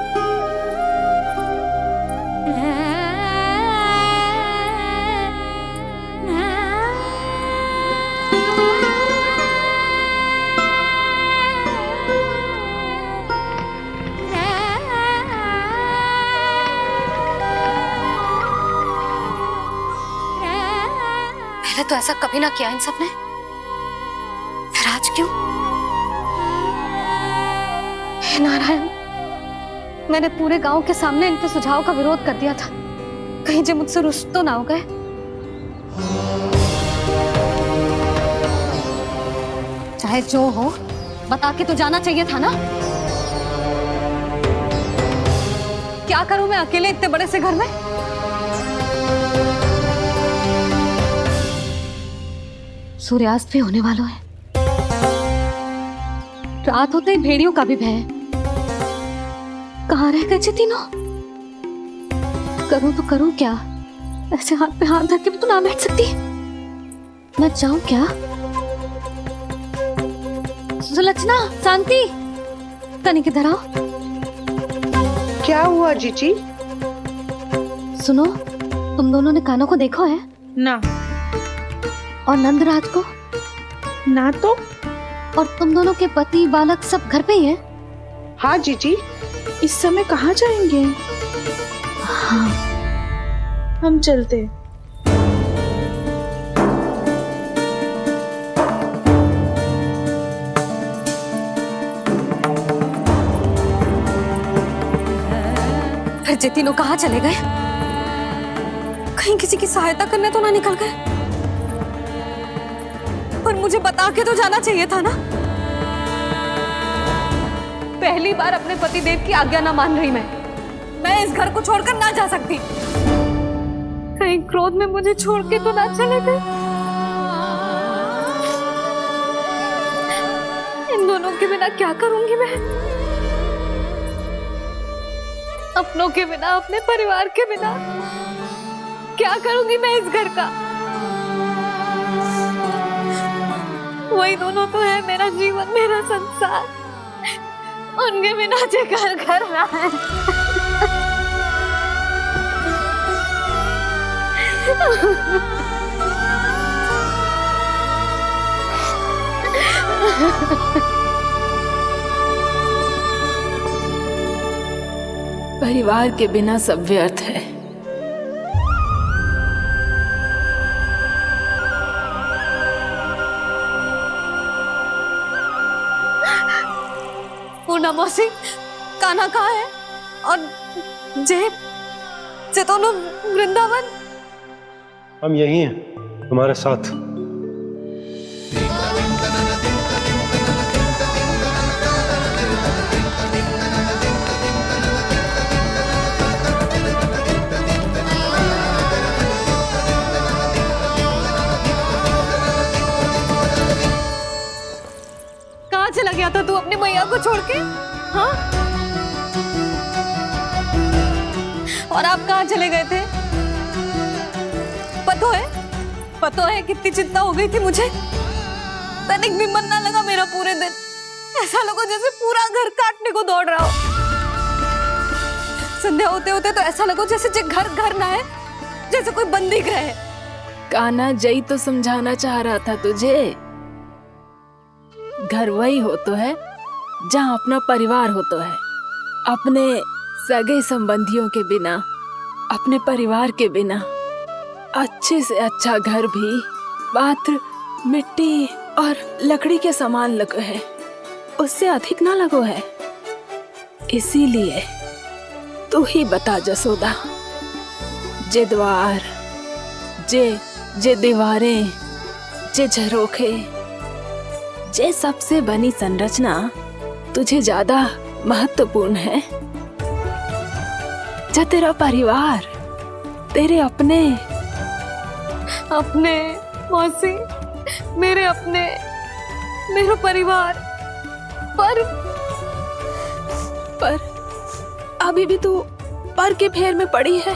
पहले तो ऐसा कभी ना किया इन सब ने, फिर आज क्यों? हे नारायण, मैंने पूरे गांव के सामने इनके सुझाव का विरोध कर दिया था, कहीं जो मुझसे रुष्ट तो ना हो गए। चाहे जो हो, बता के तो जाना चाहिए था ना। क्या करूं मैं अकेले इतने बड़े से घर में? सूर्यास्त भी होने वाला है, रात होते ही भेड़ियों का भी भय है। कहाँ रह गए तीनों? करूं तो करूं क्या? ऐसे हाथ पे हाथ धर के भी तो ना बैठ सकती। मैं जाऊं क्या? सुलक्षणा, शांति, तनिक इधर आओ। क्या हुआ जीजी? सुनो, तुम दोनों ने कान्हा को देखा है? ना। और नंदराज को? ना तो। और तुम दोनों के पति बालक सब घर पे ही हैं? हाँ जीजी, इस समय कहाँ जाएंगे? हाँ। हम चलते। फिर ये तीनों कहाँ चले गए? कहीं किसी की सहायता करने तो ना निकल गए? पर मुझे बता के तो जाना चाहिए था ना। पहली बार अपने पति देव की आज्ञा ना मान रही मैं इस घर को छोड़कर ना जा सकती। कहीं क्रोध में मुझे छोड़ के तो ना चले गए। इन दोनों के बिना क्या करूंगी मैं? अपनों के बिना, अपने परिवार के बिना क्या करूंगी मैं इस घर का? वही दोनों तो है मेरा जीवन, मेरा संसार। उनके बिना जे घर घर रहा है। परिवार के बिना सब व्यर्थ है। पूर्णा मौसी, कान्हा कहाँ है? और जे दोनों वृंदावन? हम यही हैं तुम्हारे साथ। कहाँ चला गया था तू अपनी मैया को छोड़ के? हाँ? और आप कहाँ चले गए थे? पता है कितनी चिंता हो गई थी मुझे। तनिक भी मन ना लगा मेरा पूरे दिन। ऐसा लगा जैसे पूरा घर काटने को दौड़ रहा हो। संध्या होते होते तो ऐसा लगा जैसे घर घर ना है, जैसे कोई बंदी गृह है। कान्हा जई तो समझाना चाह रहा था तुझे। घर वही हो तो है जहाँ अपना परिवार हो तो है। अपने सगे संबंधियों के बिना, अपने परिवार के बिना अच्छे से अच्छा घर भी मात्र मिट्टी और लकड़ी के समान लगो है, उससे अधिक ना लगो है। इसीलिए तू ही बता जसोदा, जे द्वार, जे दीवारें, जे झरोखे, जे सबसे बनी संरचना तुझे ज्यादा महत्वपूर्ण है? जो तेरा परिवार, तेरे अपने मौसी, मेरा परिवार। पर अभी भी तू पर के फेर में पड़ी है।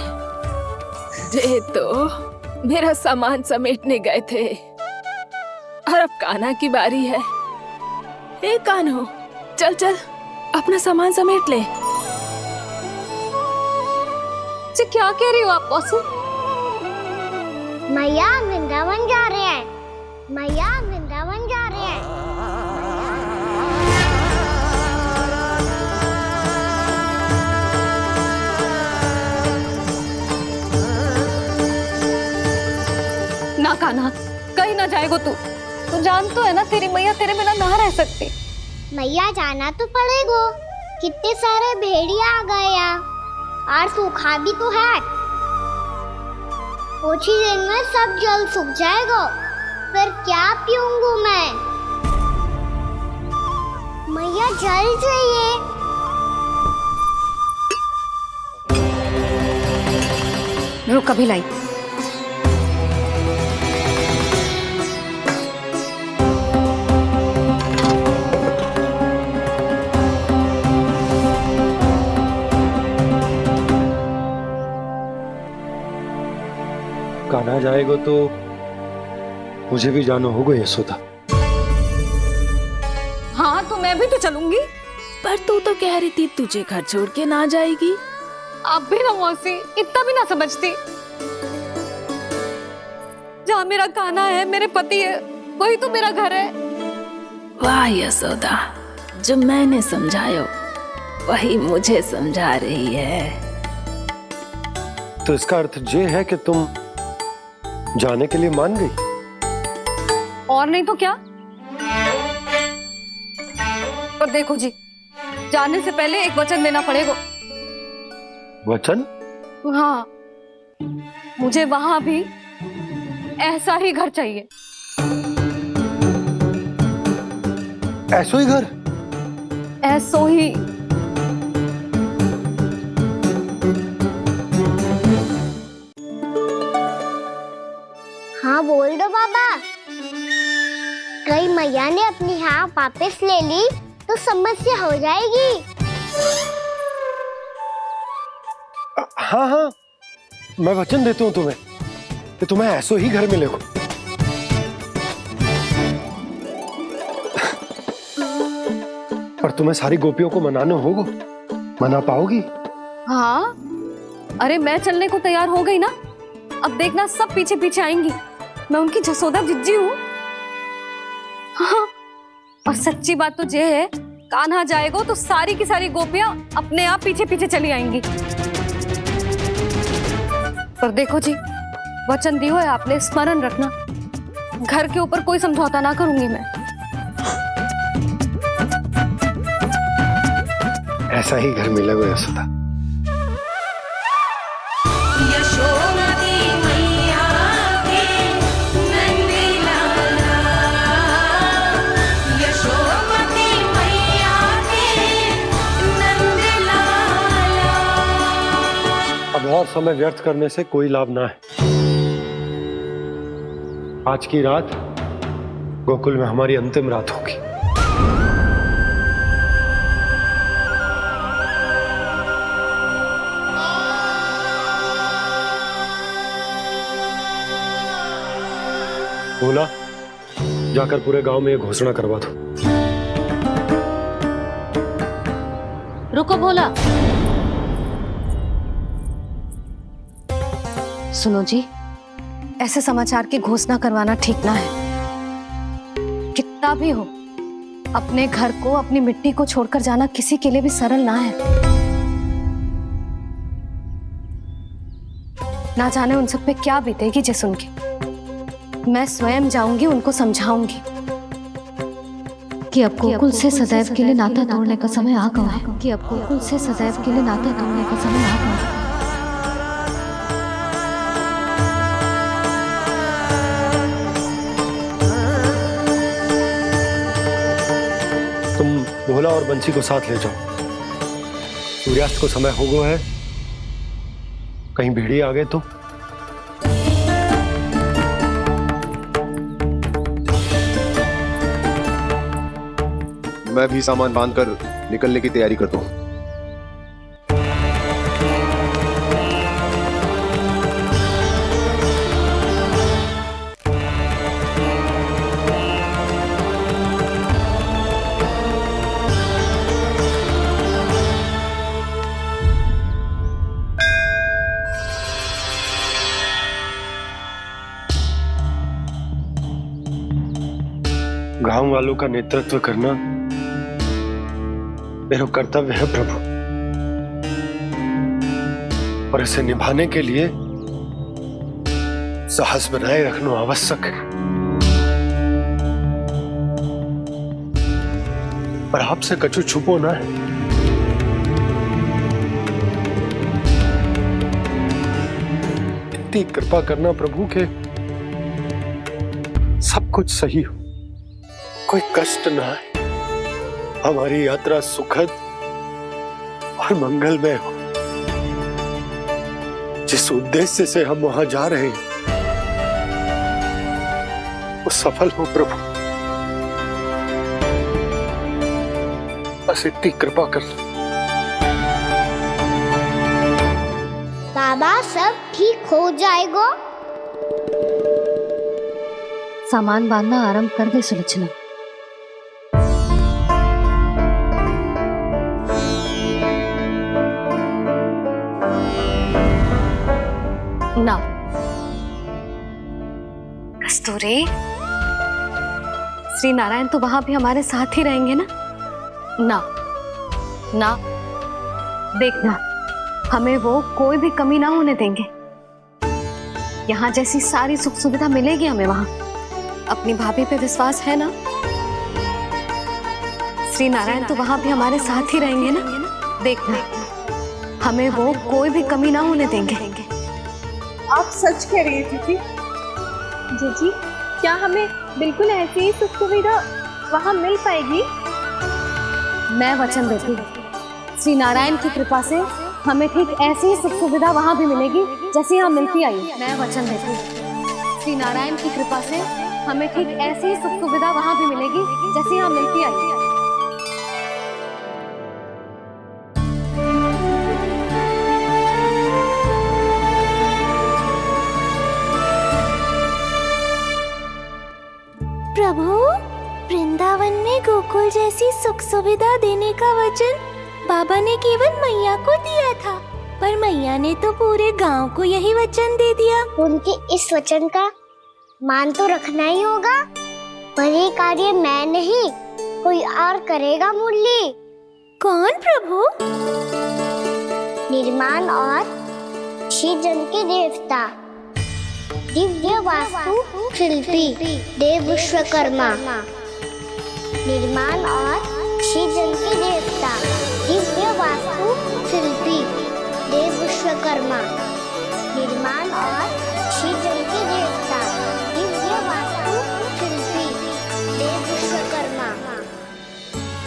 जे तो मेरा सामान समेटने गए थे और अब कान्हा की बारी है। ए कान्हो, चल चल अपना सामान समेट ले। जी क्या कह रही हो आप मौसी? मैया वृंदावन जा रहे हैं। मैया वृंदावन जा रहे हैं। ना कान्हा, कहीं ना जाएगो तू जान तो है ना तेरी मैया तेरे बिना ना रह सकती। मैया जाना तो पड़ेगा। कितने सारे भेड़िया आ गए यहाँ, और सूखा भी तो है। कुछ ही दिन में सब जल सूख जाएगा, फिर क्या पीऊंगा मैं? मैया जल चाहिए। रुक कभी लाई। कान्हा जाएगा तो मुझे भी जाना होगा यशोदा। हाँ तो मैं भी तो चलूंगी। पर तू तो कह रही थी तुझे घर छोड़ के ना जाएगी। आप भी ना मौसी, इतना भी ना समझती। जहाँ मेरा कान्हा है, मेरे पति है, वही तो मेरा घर है। वाह यशोदा, जो मैंने समझाया वही मुझे समझा रही है। तो इसका अर्थ ये है कि तुम जाने के लिए मान गई? और नहीं तो क्या। पर देखो जी, जाने से पहले एक वचन देना पड़ेगा। वचन? हाँ, मुझे वहां भी ऐसा ही घर चाहिए। ऐसो ही घर? ऐसो ही। हाँ बोल दो बाबा। कहीं मैया ने अपनी हाँ वापस ले ली तो समस्या हो जाएगी। हाँ हाँ, मैं वचन देता हूँ तुम्हें कि तुम्हें ऐसो ही घर मिलेगा। पर तुम्हें सारी गोपियों को मनाना होगा। मना पाओगी? हाँ, अरे मैं चलने को तैयार हो गई ना। अब देखना सब पीछे पीछे आएंगी। मैं उनकी जसोदा जिज्जी हूँ। हाँ, और सच्ची बात तो ये है, कान्हा जाएगा तो सारी की सारी गोपियां अपने आप पीछे पीछे चली आएंगी। पर देखो जी, वचन दियो है आपने, स्मरण रखना, घर के ऊपर कोई समझौता ना करूंगी मैं। ऐसा ही घर मिलेगा यशोदा। अब और समय व्यर्थ करने से कोई लाभ ना है। आज की रात गोकुल में हमारी अंतिम रात होगी। बोला, जाकर पूरे गांव में ये घोषणा करवा दो। रुको भोला। सुनो जी, ऐसे समाचार की घोषणा करवाना ठीक ना है। कितना भी हो, अपने घर को, अपनी मिट्टी को छोड़कर जाना किसी के लिए भी सरल ना है। ना जाने उन सब पे क्या बीतेगी जे सुन के। मैं स्वयं जाऊंगी, उनको समझाऊंगी कि अब गोकुल से सदैव के लिए नाता तोड़ने का समय आ गया है। कि अब गोकुल से सदैव के लिए नाता तोड़ने का समय आ गया है। तुम भोला और बंसी को साथ ले जाओ। सूर्यास्त को समय हो गया है, कहीं भीड़ी आ गए तो। मैं भी सामान बांधकर निकलने की तैयारी करता हूँ। गांव वालों का नेतृत्व करना मेरा कर्तव्य है प्रभु, और इसे निभाने के लिए साहस बनाए रखना आवश्यक है। पर आपसे कछु छुपो ना है। इतनी कृपा करना प्रभु के सब कुछ सही हो, कोई कष्ट ना है, हमारी यात्रा सुखद और मंगलमय हो। जिस उद्देश्य से हम वहां जा रहे हैं वो सफल हो प्रभु, बस इतनी कृपा कर। बाबा सब ठीक हो जाएगा। सामान बांधना आरंभ कर दे सुलोचना। ना कस्तूरी, श्री नारायण तो वहां भी हमारे साथ ही रहेंगे ना? ना ना, देखना हमें वो कोई भी कमी ना होने देंगे। यहाँ जैसी सारी सुख सुविधा मिलेगी हमें वहां। अपनी भाभी पे विश्वास है ना? श्री नारायण तो वहां भी हमारे साथ ही रहेंगे ना? देखना हमें वो कोई भी कमी ना होने देंगे। आप सच कह रही थी जी? जीजी, क्या हमें बिल्कुल ऐसी ही सुख सुविधा वहाँ मिल पाएगी? मैं वचन देती हूँ श्री नारायण की कृपा से हमें ठीक ऐसी ही सुख सुविधा वहाँ भी मिलेगी जैसी यहाँ मिलती आई है। मैं वचन देती हूँ श्री नारायण की कृपा से हमें ठीक ऐसी ही सुख सुविधा वहाँ भी मिलेगी जैसी यहाँ मिलती आई है। प्रभु, वृंदावन में गोकुल जैसी सुख सुविधा देने का वचन बाबा ने केवल मैया को दिया था, पर मैया ने तो पूरे गांव को यही वचन दे दिया। उनके इस वचन का मान तो रखना ही होगा, पर ये कार्य मैं नहीं कोई और करेगा। मुरली कौन प्रभु? निर्माण और श्रीजन के देवता, दिव्य वास्तु शिल्पी देव विश्वकर्मा। निर्माण और श्रीजन के देवता, दिव्य वास्तु शिल्पी देव विश्वकर्मा। निर्माण और श्रीजन के देवता, दिव्य वास्तु शिल्पी देव विश्वकर्मा।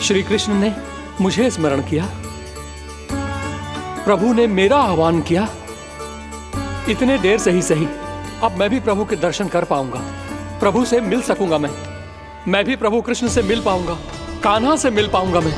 श्री कृष्ण ने मुझे स्मरण किया, प्रभु ने मेरा आह्वान किया। इतने देर से ही सही, अब मैं भी प्रभु के दर्शन कर पाऊंगा, प्रभु से मिल सकूंगा। मैं भी प्रभु कृष्ण से मिल पाऊंगा, कान्हा से मिल पाऊंगा मैं।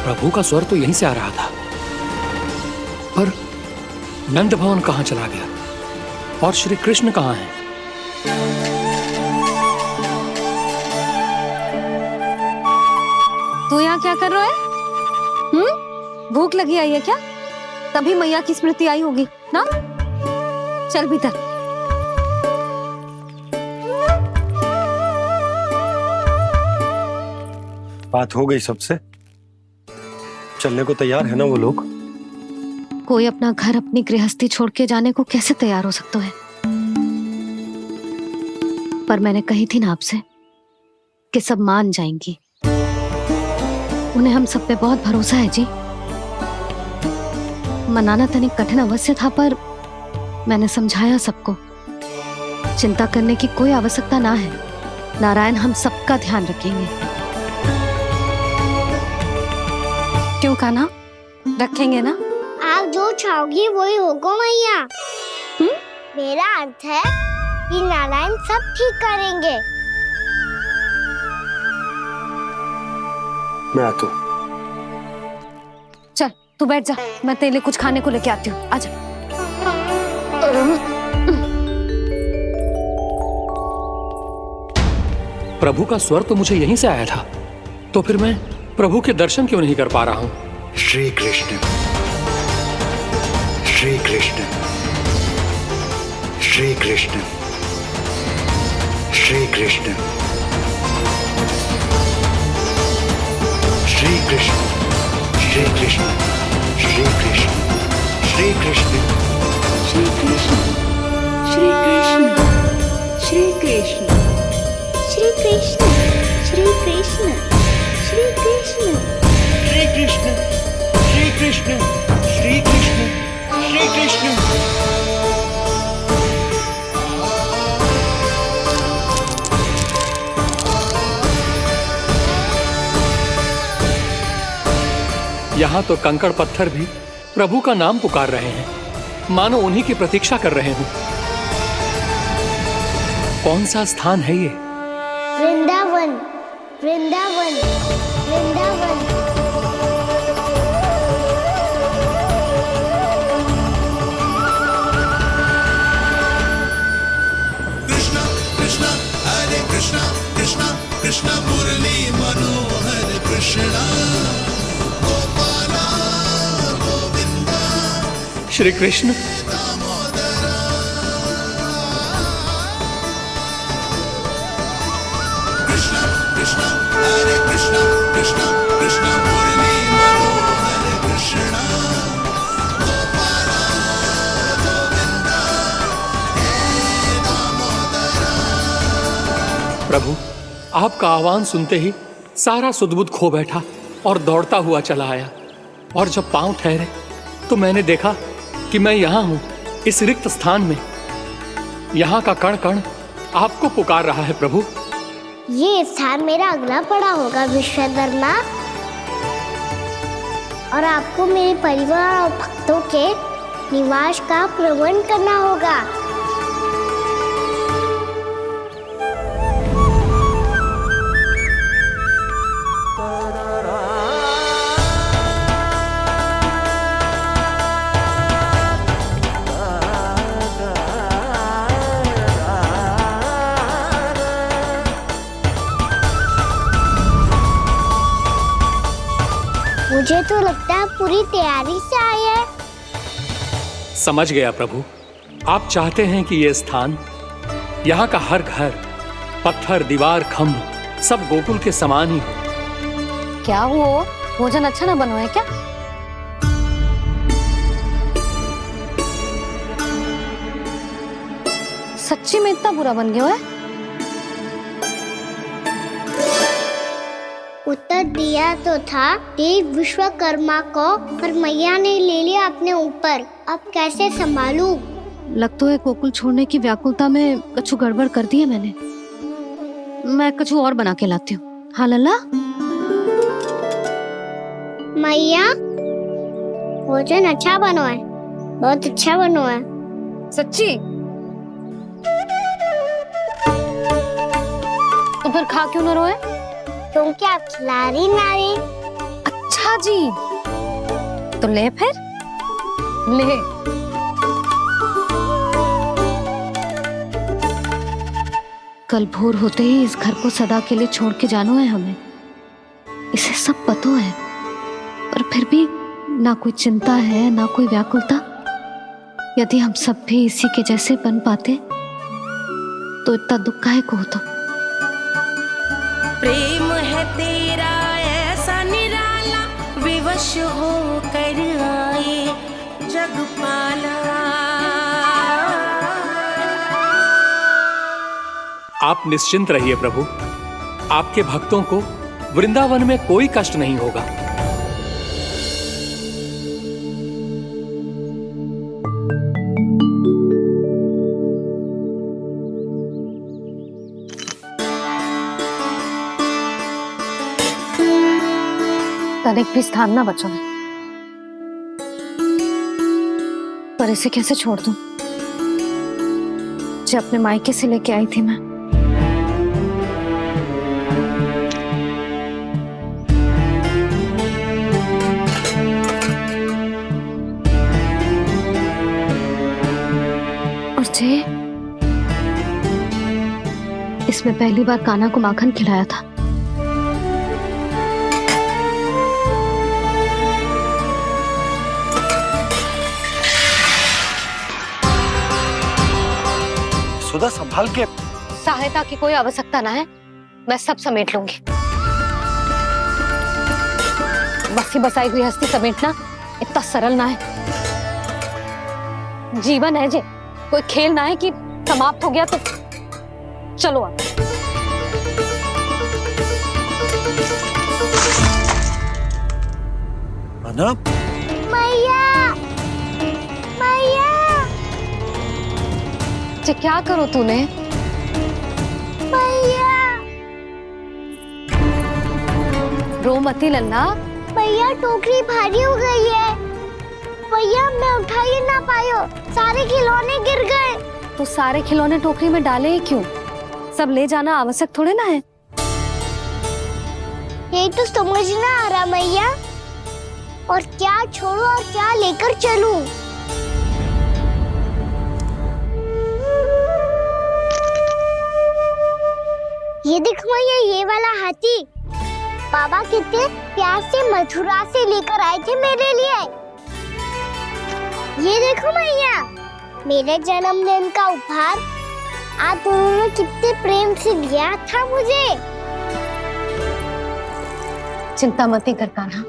प्रभु का स्वर तो यहीं से आ रहा था, पर नंद भवन कहां चला गया और श्री कृष्ण कहां हैं? तू यहाँ क्या कर रहा है? भूख लगी आई है क्या? तभी मैया की स्मृति आई होगी ना? चल भीतर। बात हो गई सबसे? चलने को तैयार है ना वो लोग? कोई अपना घर अपनी गृहस्थी छोड़ के जाने को कैसे तैयार हो सकता है? पर मैंने कही थी ना आपसे कि सब मान जाएंगी। उन्हें हम सब पे बहुत भरोसा है जी। मनाना तनिक कठिन अवश्य था, पर मैंने समझाया सबको। चिंता करने की कोई आवश्यकता ना है, नारायण हम सबका ध्यान रखेंगे। क्यों कान्हा, रखेंगे ना? आप जो चाहोगी वही होगा मैया। मेरा अर्थ है कि नारायण सब ठीक करेंगे। मैं आता हूँ। चल तू बैठ जा, मैं तेरे लिए कुछ खाने को लेके आती हूँ। आजा। प्रभु का स्वर तो मुझे यहीं से आया था, तो फिर मैं प्रभु के दर्शन क्यों नहीं कर पा रहा हूँ? श्री कृष्ण श्री कृष्ण श्री कृष्ण श्री कृष्ण श्री कृष्ण श्री कृष्ण श्री कृष्ण श्री कृष्ण श्री कृष्ण श्री कृष्ण श्री कृष्ण श्री कृष्ण श्री कृष्ण श्री कृष्ण श्री कृष्ण श्री कृष्ण श्री कृष्ण श्री कृष्ण। यहाँ तो कंकड़ पत्थर भी प्रभु का नाम पुकार रहे हैं, मानो उन्हीं की प्रतीक्षा कर रहे हों। कौन सा स्थान है ये? वृंदावन वृंदावन वृंदावन। कृष्णा कृष्णा हरे कृष्णा कृष्णा कृष्णा मुरली मनोहर कृष्णा गोपाला गोविंदा श्री कृष्ण। कृष्णा कृष्णा हरे कृष्णा कृष्णा कृष्णा मुरली मनोहर कृष्णा गोपाला गोविंदा हे दामोदरा। प्रभु, आपका आह्वान सुनते ही सारा सुध-बुध खो बैठा और दौड़ता हुआ चला आया। और जब पांव ठहरे तो मैंने देखा कि मैं यहाँ हूँ, इस रिक्त स्थान में। यहाँ का कण कण आपको पुकार रहा है प्रभु। ये स्थान मेरा अगला पड़ा होगा विश्वकर्मा, और आपको मेरे परिवार और भक्तों के निवास का प्रबंध करना होगा। मुझे तो लगता है पूरी तैयारी से आए हैं। समझ गया प्रभु, आप चाहते हैं कि यह स्थान, यहाँ का हर घर, पत्थर, दीवार, खम्भ सब गोकुल के समान ही हो। क्या हुआ? भोजन अच्छा ना बनो है क्या? सच्ची में इतना बुरा बन गया है? उत्तर दिया तो था देव विश्वकर्मा को, पर मैया ने ले लिया अपने ऊपर। अब कैसे संभालूं? लगता है गोकुल छोड़ने की व्याकुलता में कछु गड़बड़ कर दी है मैंने। मैं कछु और बना के लाती हूँ। हाँ लल्ला? मैया, भोजन अच्छा बनो है, बहुत अच्छा बनो है। सच्ची? तो फिर खा क्यों न रोए? क्योंकि आप खिला रही नारी। अच्छा जी, तो ले फिर ले। कल भोर होते ही इस घर को सदा के लिए छोड़ के जाना है हमें। इसे सब पता है, पर फिर भी ना कोई चिंता है ना कोई व्याकुलता। यदि हम सब भी इसी के जैसे बन पाते तो इतना दुख काहे को होता। प्रेम है तेरा ऐसा निराला, विवश हो कर आए जगपाला। आप निश्चिंत रहिए प्रभु, आपके भक्तों को वृंदावन में कोई कष्ट नहीं होगा। तनिक भी स्थान ना बचो है, पर इसे कैसे छोड़ दूं? जो अपने मायके से लेके आई थी मैं। और जे इसमें पहली बार कान्हा को माखन खिलाया था। जसोदा संभाल के। सहायता की कोई आवश्यकता ना है, मैं सब समेट लूंगी। बसी बसाई गृहस्थी समेटना इतना सरल ना है। जीवन है जे, कोई खेल ना है कि समाप्त हो गया तो चलो आप। अना, मैया मैया जे क्या करो तूने? मैया रो मती लल्ला। भैया टोकरी भारी हो गई है। भैया मैं उठा ही ना पायो, सारे खिलौने गिर गए। तो सारे खिलौने टोकरी में डाले ही क्यों? सब ले जाना आवश्यक थोड़े ना है। यही तो समझ ना आ रहा मैया, और क्या छोड़ू और क्या लेकर चलूं? ये देखो मैया, ये वाला हाथी बाबा कितने प्यार से मथुरा से लेकर आए थे मेरे लिए। ये देखो मैया, मेरे जन्मदिन का उपहार आप उन्होंने कितने प्रेम से दिया था मुझे। चिंता मत कर कान्हा,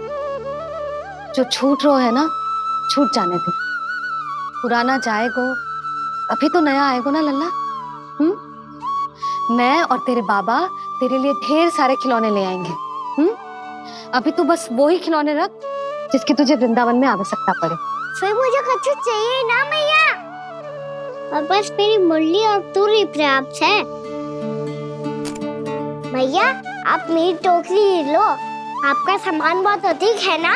जो छूट रो है ना छूट जाने दे। पुराना जाएगो, अभी तो नया आएगो ना लल्ला। मैं और तेरे बाबा तेरे लिए ढेर सारे खिलौने ले आएंगे। अभी तू बस वो ही खिलौने रख जिसकी तुझे वृंदावन में आवश्यकता पड़े। फिर मुझे कुछ चाहिए ना मैया, और बस मेरी मुरली और तू ही पर्याप्त है। मैया आप मेरी टोकरी ले लो, आपका सामान बहुत अधिक है ना।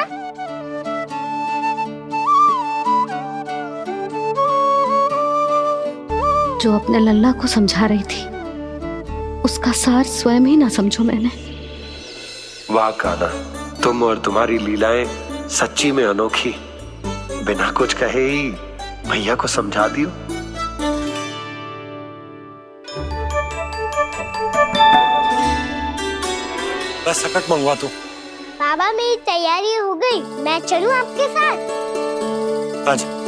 जो अपने लल्ला को समझा रही थी उसका सार स्वयं ही ना समझो मैंने। वाह कान्हा, तुम और तुम्हारी लीलाएं सच्ची में अनोखी। बिना कुछ कहे ही भैया को समझा दियो। बस सकट मंगवा दो। बाबा मेरी तैयारी हो गई, मैं चलूं आपके साथ? आजा।